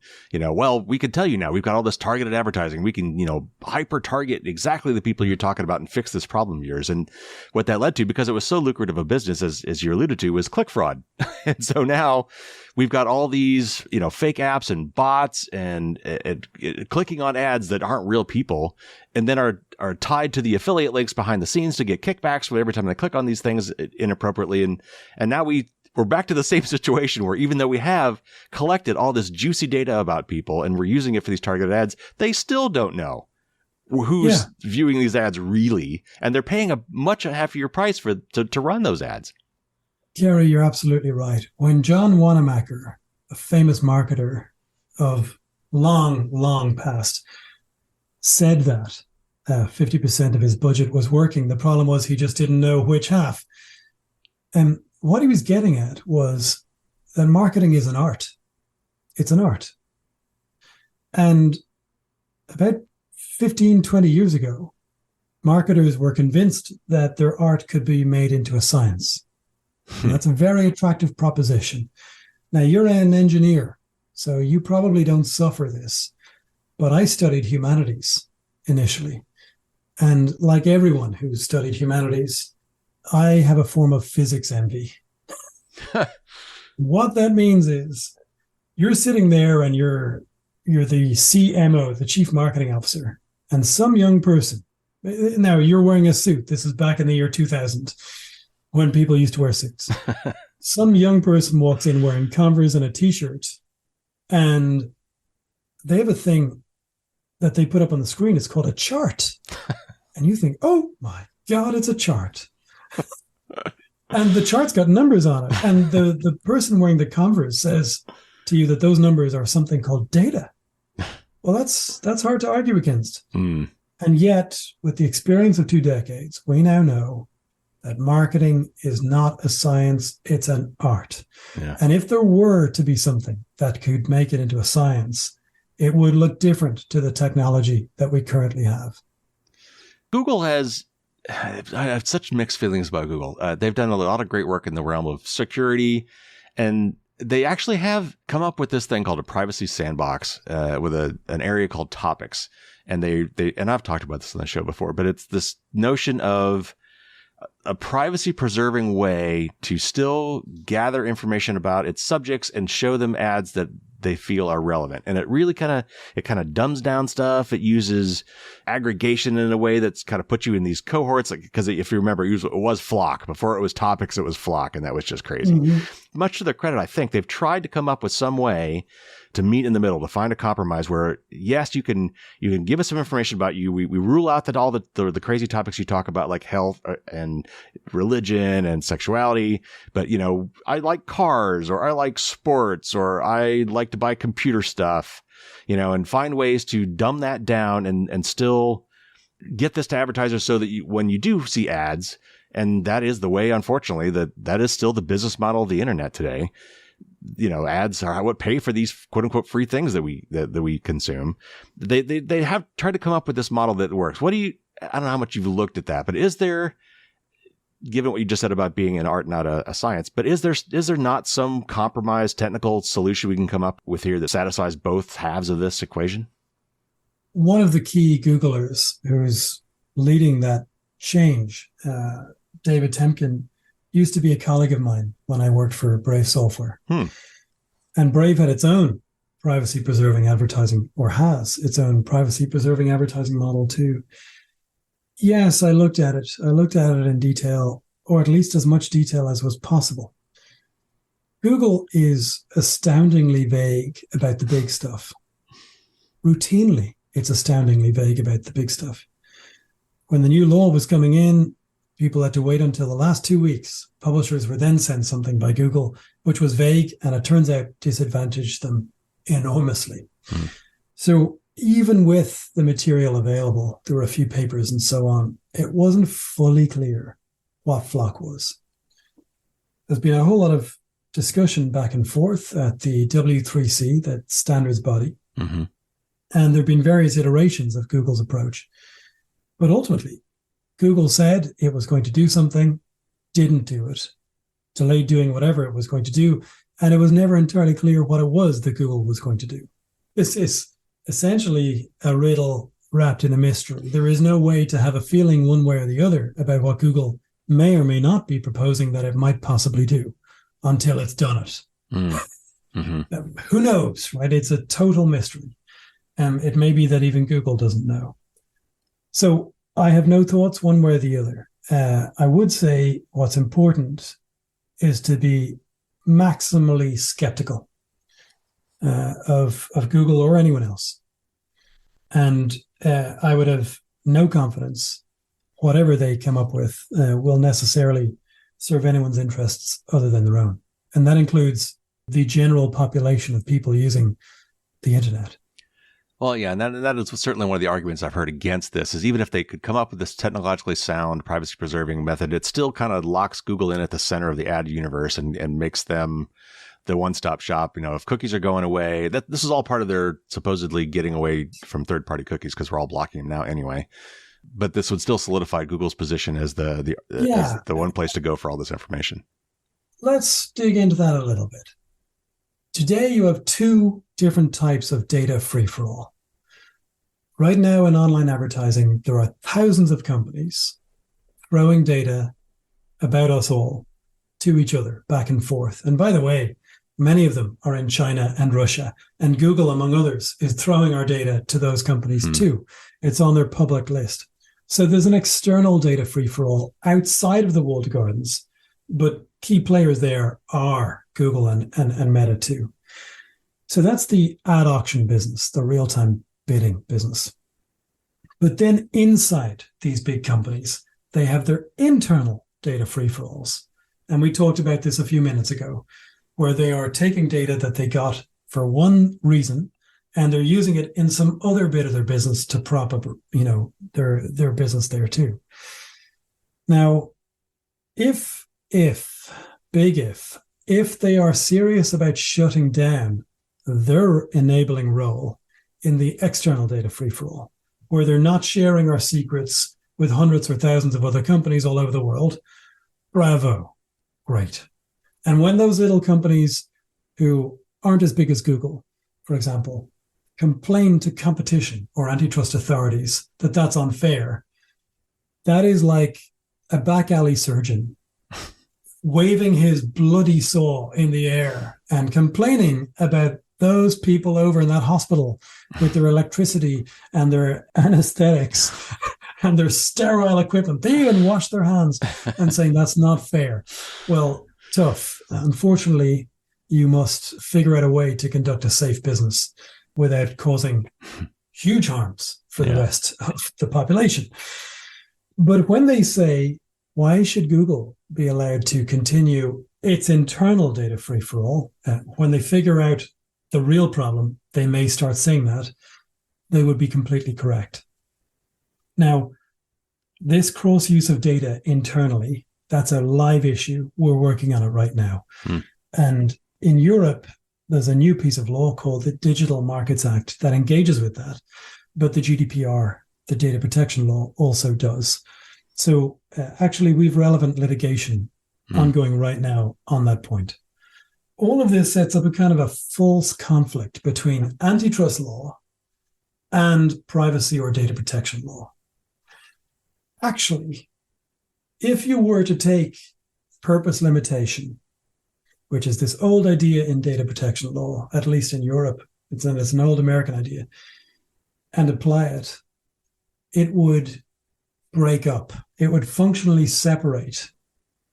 we can tell you now we've got all this targeted advertising. We can, hyper target exactly the people you're talking about and fix this problem of yours. And what that led to, because it was so lucrative a business, as you alluded to, was click fraud. And so now we've got all these, fake apps and bots and clicking on ads that aren't real people and then are tied to the affiliate links behind the scenes to get kickbacks every time they click on these things inappropriately. And now we're back to the same situation where even though we have collected all this juicy data about people and we're using it for these targeted ads, they still don't know who's viewing these ads really. And they're paying a much heftier price to run those ads. Gary, you're absolutely right. When John Wanamaker, a famous marketer of long, long past, said that 50% of his budget was working, the problem was he just didn't know which half. And what he was getting at was that marketing is an art. It's an art. And about 15, 20 years ago, marketers were convinced that their art could be made into a science. And that's a very attractive proposition. Now, you're an engineer, so you probably don't suffer this. But I studied humanities initially. And like everyone who studied humanities, I have a form of physics envy. What that means is you're sitting there and you're the CMO, the chief marketing officer, and some young person. Now, you're wearing a suit. This is back in the year 2000. When people used to wear suits. Some young person walks in wearing Converse and a t-shirt, and they have a thing that they put up on the screen. It's called a chart. And you think, oh my God, it's a chart. And the chart's got numbers on it. And the person wearing the Converse says to you that those numbers are something called data. Well, that's hard to argue against. And yet, with the experience of 2 decades, we now know that marketing is not a science, it's an art. Yeah. And if there were to be something that could make it into a science, it would look different to the technology that we currently have. Google I have such mixed feelings about Google. They've done a lot of great work in the realm of security, and they actually have come up with this thing called a privacy sandbox with an area called topics. And and I've talked about this on the show before, but it's this notion of a privacy preserving way to still gather information about its subjects and show them ads that they feel are relevant. And it really kind of dumbs down stuff. It uses aggregation in a way that's kind of put you in these cohorts. Because if you remember, it was Flock. Before it was Topics, it was Flock. And that was just crazy. Mm-hmm. Much to their credit, I think they've tried to come up with some way to meet in the middle, to find a compromise where, yes, you can give us some information about you. We rule out that all the crazy topics you talk about, like health and religion and sexuality. But, I like cars, or I like sports, or I like to buy computer stuff, and find ways to dumb that down and still get this to advertisers so that when you do see ads, and that is the way, unfortunately, that is still the business model of the internet today. Ads are what pay for these quote unquote free things that we consume. They have tried to come up with this model that works. I don't know how much you've looked at that, but is there, given what you just said about being an art, not a science, but is there not some compromise technical solution we can come up with here that satisfies both halves of this equation? One of the key Googlers who's leading that change, David Temkin, used to be a colleague of mine when I worked for Brave Software. And Brave had its own privacy-preserving advertising, or has its own privacy-preserving advertising model too. Yes, I looked at it. I looked at it in detail, or at least as much detail as was possible. Google is astoundingly vague about the big stuff. Routinely, it's astoundingly vague about the big stuff. When the new law was coming in, people had to wait until the last 2 weeks. Publishers were then sent something by Google, which was vague, and it turns out disadvantaged them enormously. So even with the material available, there were a few papers and so on, it wasn't fully clear what FLoC was. There's been a whole lot of discussion back and forth at the W3C, that standards body. And there have been various iterations of Google's approach. But ultimately, Google said it was going to do something, didn't do it, delayed doing whatever it was going to do, and it was never entirely clear what it was that Google was going to do. This is essentially a riddle wrapped in a mystery. There is no way to have a feeling one way or the other about what Google may or may not be proposing that it might possibly do until it's done it. Who knows, right? It's a total mystery. It may be that even Google doesn't know. So I have no thoughts one way or the other. I would say what's important is to be maximally skeptical of Google or anyone else. And I would have no confidence whatever they come up with will necessarily serve anyone's interests other than their own. And that includes the general population of people using the internet. Well, yeah, and that is certainly one of the arguments I've heard against this, is even if they could come up with this technologically sound, privacy-preserving method, it still kind of locks Google in at the center of the ad universe and makes them the one-stop shop. If cookies are going away, this is all part of their supposedly getting away from third-party cookies because we're all blocking them now anyway. But this would still solidify Google's position as the one place to go for all this information. Let's dig into that a little bit. Today, you have two different types of data free-for-all. Right now in online advertising, there are thousands of companies throwing data about us all to each other, back and forth. And by the way, many of them are in China and Russia, and Google, among others, is throwing our data to those companies too. It's on their public list. So there's an external data free-for-all outside of the walled gardens, but key players there are Google and Meta too. So that's the ad auction business, the real-time bidding business. But then inside these big companies, they have their internal data free-for-alls. And we talked about this a few minutes ago, where they are taking data that they got for one reason, and they're using it in some other bit of their business to prop up, their business there too. Now, if they are serious about shutting down their enabling role in the external data free-for-all, where they're not sharing our secrets with hundreds or thousands of other companies all over the world, bravo, great. And when those little companies who aren't as big as Google, for example, complain to competition or antitrust authorities that that's unfair, that is like a back alley surgeon waving his bloody saw in the air and complaining about those people over in that hospital with their electricity and their anesthetics and their sterile equipment. They even wash their hands and saying that's not fair. Well, tough. Unfortunately, you must figure out a way to conduct a safe business without causing huge harms for the rest of the population. But when they say, why should Google be allowed to continue its internal data free-for-all? When they figure out the real problem, they may start saying that, they would be completely correct. Now, this cross use of data internally, that's a live issue. We're working on it right now. And in Europe, there's a new piece of law called the Digital Markets Act that engages with that. But the GDPR, the data protection law, also does. So actually, we've relevant litigation ongoing right now on that point. All of this sets up a kind of a false conflict between antitrust law and privacy or data protection law. Actually, if you were to take purpose limitation, which is this old idea in data protection law, at least in Europe, it's an old American idea, and apply it, it would break up. It would functionally separate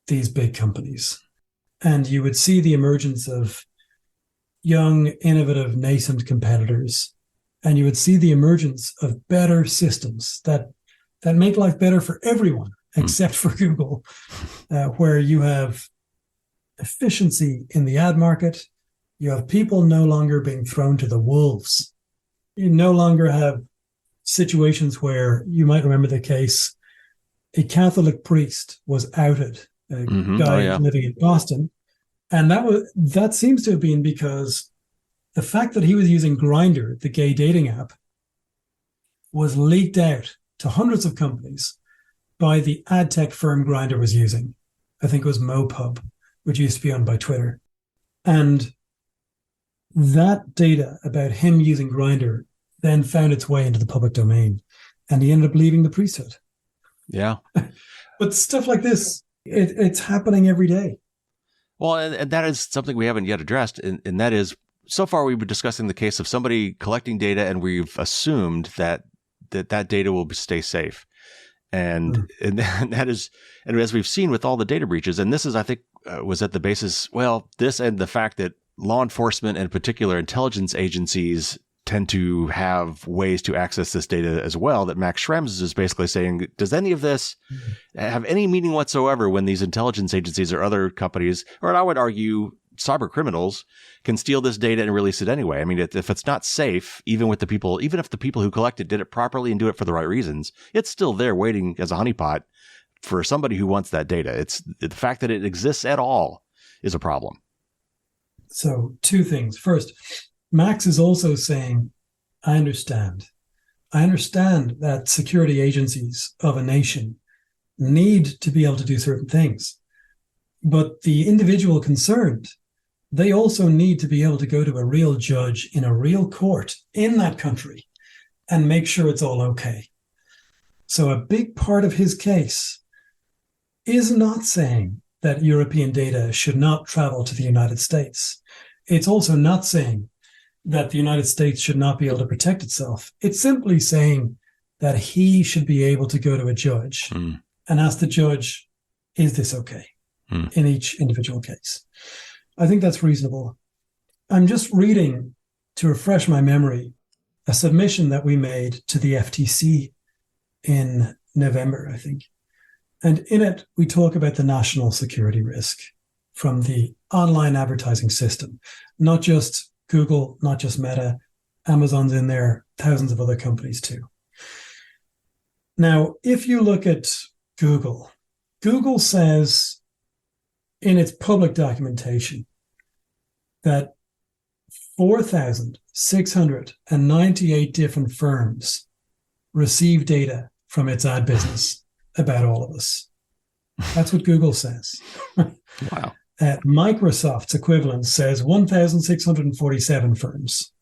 these big companies. And you would see the emergence of young, innovative, nascent competitors. And you would see the emergence of better systems that make life better for everyone, except for Google, where you have efficiency in the ad market. You have people no longer being thrown to the wolves. You no longer have situations where, you might remember the case, a Catholic priest was outed, a guy living in Boston. And that seems to have been because the fact that he was using Grindr, the gay dating app, was leaked out to hundreds of companies by the ad tech firm Grindr was using. I think it was MoPub, which used to be owned by Twitter. And that data about him using Grindr then found its way into the public domain, and he ended up leaving the priesthood. Yeah. But stuff like this, it's happening every day. Well, and that is something we haven't yet addressed, and that is, so far we've been discussing the case of somebody collecting data, and we've assumed that data will stay safe. And that is, and as we've seen with all the data breaches, and this is, I think, was at the basis, well, this and the fact that law enforcement and particular intelligence agencies tend to have ways to access this data as well, that Max Schrems is basically saying, does any of this have any meaning whatsoever when these intelligence agencies or other companies, or I would argue cyber criminals, can steal this data and release it anyway? I mean, if it's not safe, even if the people who collect it did it properly and do it for the right reasons, it's still there waiting as a honeypot for somebody who wants that data. It's the fact that it exists at all is a problem. So two things. First, Max is also saying, I understand that security agencies of a nation need to be able to do certain things. But the individual concerned, they also need to be able to go to a real judge in a real court in that country and make sure it's all okay. So a big part of his case is not saying that European data should not travel to the United States. It's also not saying that the United States should not be able to protect itself. It's simply saying that he should be able to go to a judge and ask the judge, is this okay in each individual case? I think that's reasonable. I'm just reading, to refresh my memory, a submission that we made to the FTC in November, I think. And in it, we talk about the national security risk from the online advertising system, not just Google, not just Meta, Amazon's in there, thousands of other companies too. Now, if you look at Google says in its public documentation that 4,698 different firms receive data from its ad business about all of us. That's what Google says. Wow. Microsoft's equivalent says 1,647 firms.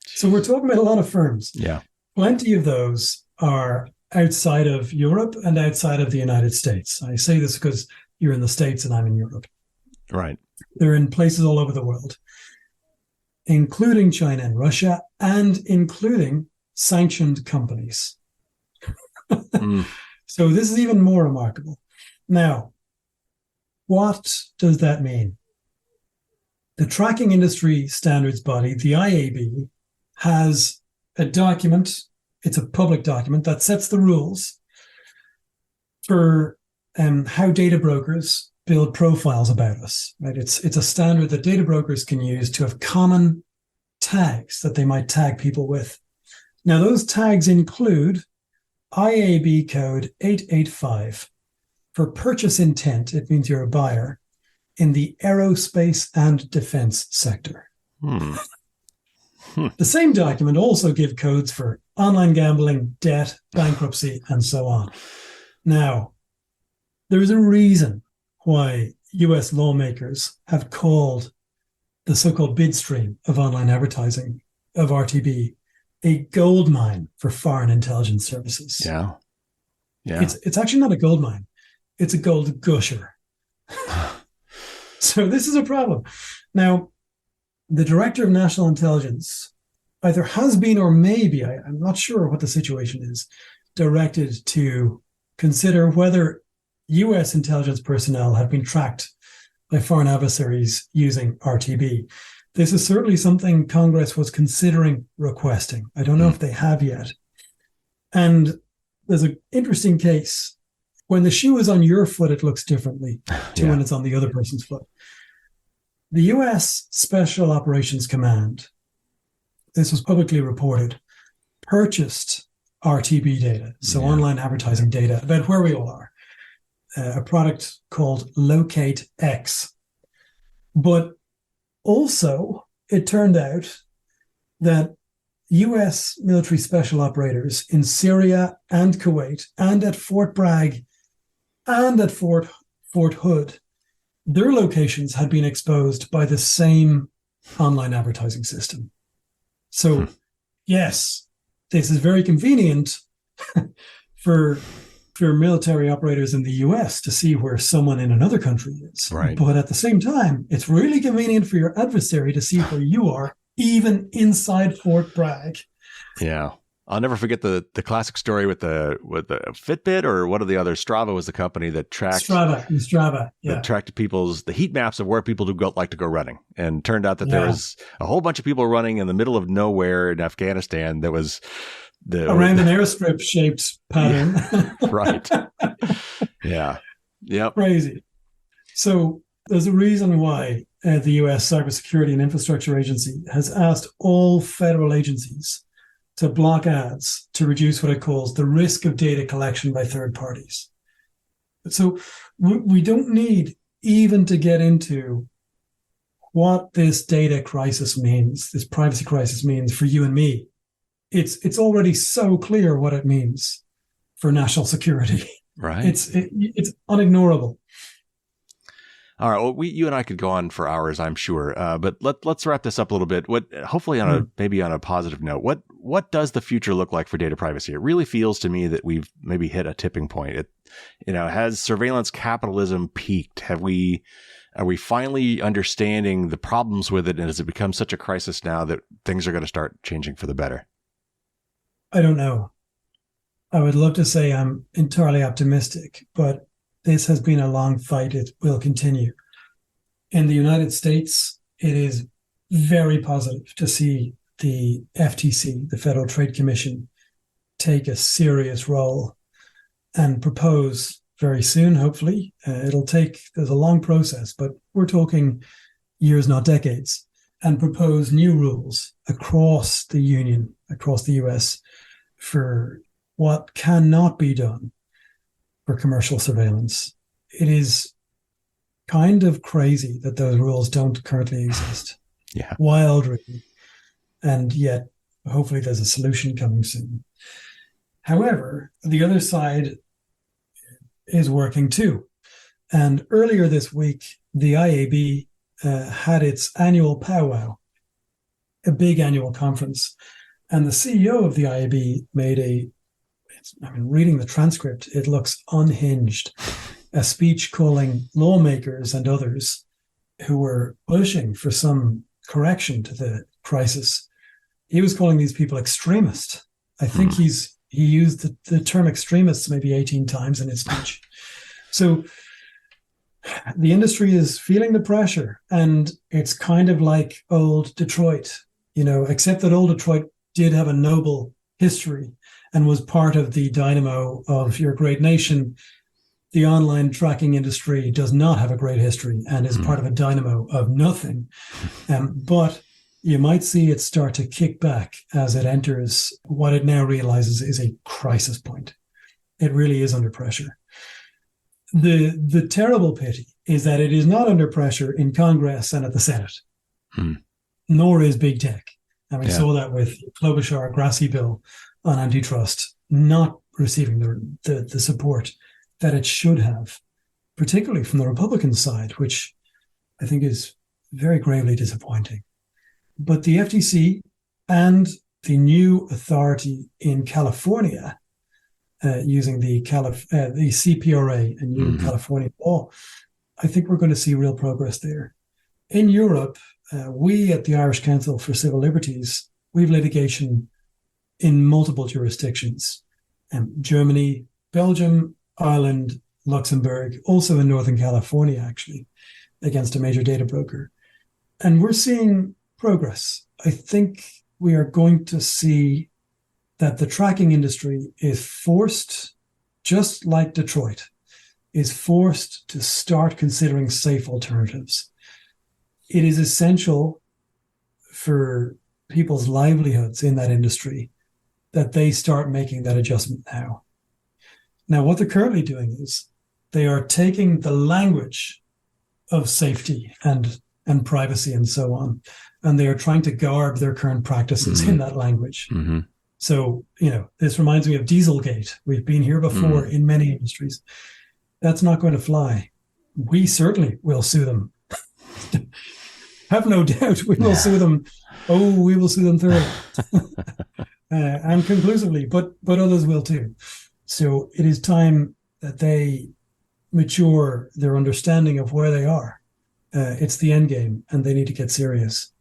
So we're talking about a lot of firms. Yeah. Plenty of those are outside of Europe and outside of the United States. I say this because you're in the States and I'm in Europe. Right. They're in places all over the world, including China and Russia, and including sanctioned companies. So this is even more remarkable. Now, what does that mean? The Tracking Industry Standards Body, the IAB, has a document, it's a public document that sets the rules for how data brokers build profiles about us. Right? It's a standard that data brokers can use to have common tags that they might tag people with. Now, those tags include IAB code 885 for purchase intent. It means you're a buyer in the aerospace and defense sector. The same document also gives codes for online gambling, debt, bankruptcy, and so on. Now, there is a reason why US lawmakers have called the so-called bid stream of online advertising, of RTB, a gold mine for foreign intelligence services. Yeah. It's actually not a gold mine. It's a gold gusher. So this is a problem. Now, the Director of National Intelligence either has been or may be, I'm not sure what the situation is, directed to consider whether US intelligence personnel have been tracked by foreign adversaries using RTB. This is certainly something Congress was considering requesting. I don't know if they have yet. And there's an interesting case. When the shoe is on your foot, it looks differently to when it's on the other person's foot. The US Special Operations Command, this was publicly reported, purchased RTB data, so online advertising data, about where we all are, a product called Locate X. But also, it turned out that US military special operators in Syria and Kuwait and at Fort Bragg and at Fort Hood, their locations had been exposed by the same online advertising system. So, yes, this is very convenient for military operators in the US to see where someone in another country is. Right. But at the same time, it's really convenient for your adversary to see where you are, even inside Fort Bragg. Yeah. I'll never forget the classic story with the Fitbit, or what are the other? Strava was the company that tracked Strava, yeah. That tracked the heat maps of where people do like to go running, and turned out that there was a whole bunch of people running in the middle of nowhere in Afghanistan. That was around an airstrip shaped pattern. Right. Yeah. Yep. Crazy. So there's a reason why the US Cybersecurity and Infrastructure Agency has asked all federal agencies to block ads to reduce what it calls the risk of data collection by third parties. So we don't need even to get into what this data crisis means, this privacy crisis means for you and me. It's already so clear what it means for national security. Right. It's unignorable. All right. Well, you and I could go on for hours, I'm sure. But let's wrap this up a little bit. Hopefully maybe on a positive note. What does the future look like for data privacy? It really feels to me that we've maybe hit a tipping point. Has surveillance capitalism peaked? Are we finally understanding the problems with it, and has it become such a crisis now that things are going to start changing for the better? I don't know. I would love to say I'm entirely optimistic, but this has been a long fight. It will continue. In the United States, it is very positive to see the FTC, the Federal Trade Commission, take a serious role and propose very soon, hopefully. There's a long process, but we're talking years, not decades, and propose new rules across the union, across the US, for what cannot be done for commercial surveillance. It is kind of crazy that those rules don't currently exist. Yeah. Wild, really. And yet, hopefully there's a solution coming soon. However, the other side is working too. And earlier this week, the IAB had its annual powwow, a big annual conference. And the CEO of the IAB made reading the transcript, it looks unhinged. A speech calling lawmakers and others who were pushing for some correction to the crisis. He was calling these people extremist. I think he used the term extremists maybe 18 times in his speech. So the industry is feeling the pressure, and it's kind of like old Detroit, except that old Detroit did have a noble history and was part of the dynamo of your great nation. The online tracking industry does not have a great history and is part of a dynamo of nothing. But you might see it start to kick back as it enters what it now realizes is a crisis point. It really is under pressure. The terrible pity is that it is not under pressure in Congress and at the Senate, nor is big tech. And we saw that with Klobuchar, Grassi bill on antitrust not receiving the support that it should have, particularly from the Republican side, which I think is very gravely disappointing. But the FTC and the new authority in California, using the CPRA and new California law, I think we're going to see real progress there. In Europe, we at the Irish Council for Civil Liberties, we have litigation in multiple jurisdictions. Germany, Belgium, Ireland, Luxembourg, also in Northern California, actually, against a major data broker. And we're seeing progress. I think we are going to see that the tracking industry is forced, just like Detroit, is forced to start considering safe alternatives. It is essential for people's livelihoods in that industry that they start making that adjustment now. Now, what they're currently doing is they are taking the language of safety and privacy and so on, and they are trying to garb their current practices in that language. So, this reminds me of Dieselgate. We've been here before in many industries. That's not going to fly. We certainly will sue them. Have no doubt we will sue them. Oh, we will sue them thoroughly and conclusively, but others will too. So it is time that they mature their understanding of where they are. It's the end game, and they need to get serious.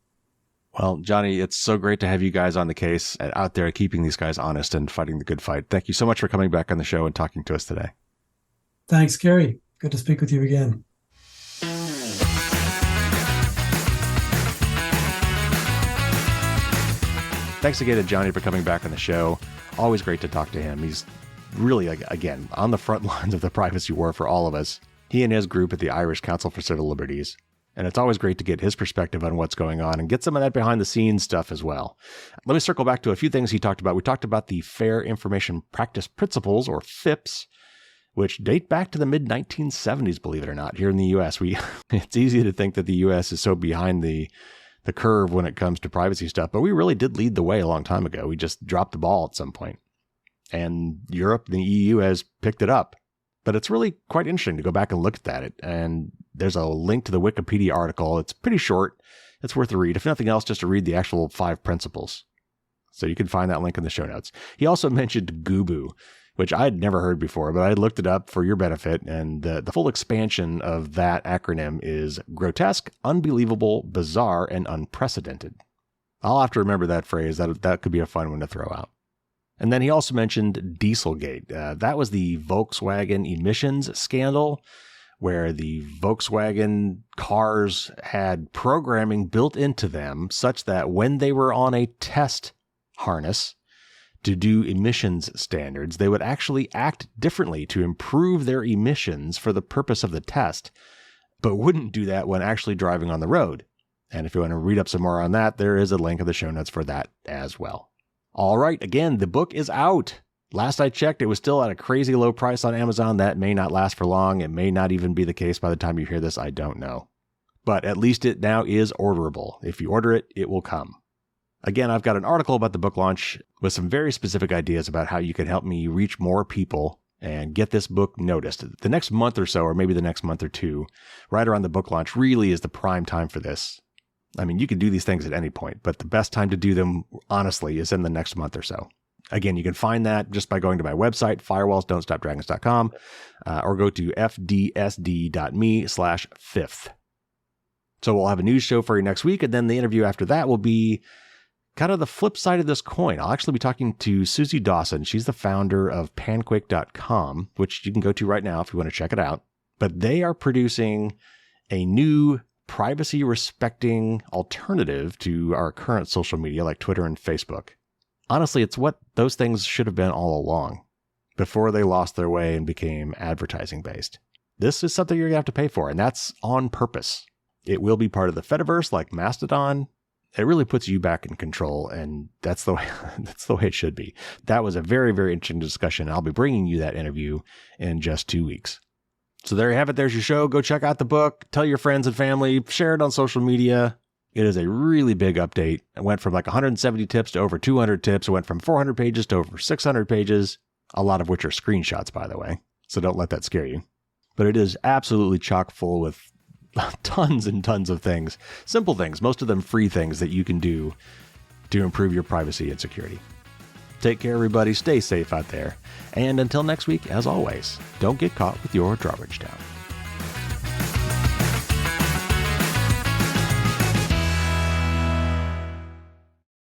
Well, Johnny, it's so great to have you guys on the case and out there keeping these guys honest and fighting the good fight. Thank you so much for coming back on the show and talking to us today. Thanks, Kerry. Good to speak with you again. Thanks again to Johnny for coming back on the show. Always great to talk to him. He's really, again, on the front lines of the privacy war for all of us. He and his group at the Irish Council for Civil Liberties. And it's always great to get his perspective on what's going on and get some of that behind the scenes stuff as well. Let me circle back to a few things he talked about. We talked about the Fair Information Practice Principles, or FIPS, which date back to the mid-1970s, believe it or not, here in the U.S. It's easy to think that the U.S. is so behind the curve when it comes to privacy stuff, but we really did lead the way a long time ago. We just dropped the ball at some point. And Europe, the EU, has picked it up. But it's really quite interesting to go back and look at that. And there's a link to the Wikipedia article. It's pretty short. It's worth a read. If nothing else, just to read the actual 5 principles. So you can find that link in the show notes. He also mentioned GUBU, which I had never heard before, but I looked it up for your benefit. And the full expansion of that acronym is grotesque, unbelievable, bizarre, and unprecedented. I'll have to remember that phrase. That could be a fun one to throw out. And then he also mentioned Dieselgate. That was the Volkswagen emissions scandal, where the Volkswagen cars had programming built into them such that when they were on a test harness to do emissions standards, they would actually act differently to improve their emissions for the purpose of the test, but wouldn't do that when actually driving on the road. And if you want to read up some more on that, there is a link in the show notes for that as well. All right, again, the book is out. Last I checked, it was still at a crazy low price on Amazon. That may not last for long. It may not even be the case by the time you hear this. I don't know. But at least it now is orderable. If you order it, it will come. Again, I've got an article about the book launch with some very specific ideas about how you can help me reach more people and get this book noticed. The next month or so, or maybe the next month or two, right around the book launch, really is the prime time for this. I mean, you can do these things at any point, but the best time to do them, honestly, is in the next month or so. Again, you can find that just by going to my website, firewallsdon'tstopdragons.com, or go to fdsd.me/fifth. So we'll have a news show for you next week, and then the interview after that will be kind of the flip side of this coin. I'll actually be talking to Susie Dawson. She's the founder of panquake.com, which you can go to right now if you want to check it out. But they are producing a new privacy-respecting alternative to our current social media like Twitter and Facebook. Honestly, it's what those things should have been all along, before they lost their way and became advertising-based. This is something you're going to have to pay for, and that's on purpose. It will be part of the Fediverse like Mastodon, it really puts you back in control, and that's the way it should be. That was a very, very interesting discussion. I'll be bringing you that interview in just 2 weeks. So there you have it. There's your show. Go check out the book. Tell your friends and family. Share it on social media. It is a really big update. It went from like 170 tips to over 200 tips. It went from 400 pages to over 600 pages, a lot of which are screenshots, by the way. So don't let that scare you. But it is absolutely chock full with tons and tons of things, simple things, most of them free things that you can do to improve your privacy and security. Take care, everybody. Stay safe out there. And until next week, as always, don't get caught with your drawbridge down.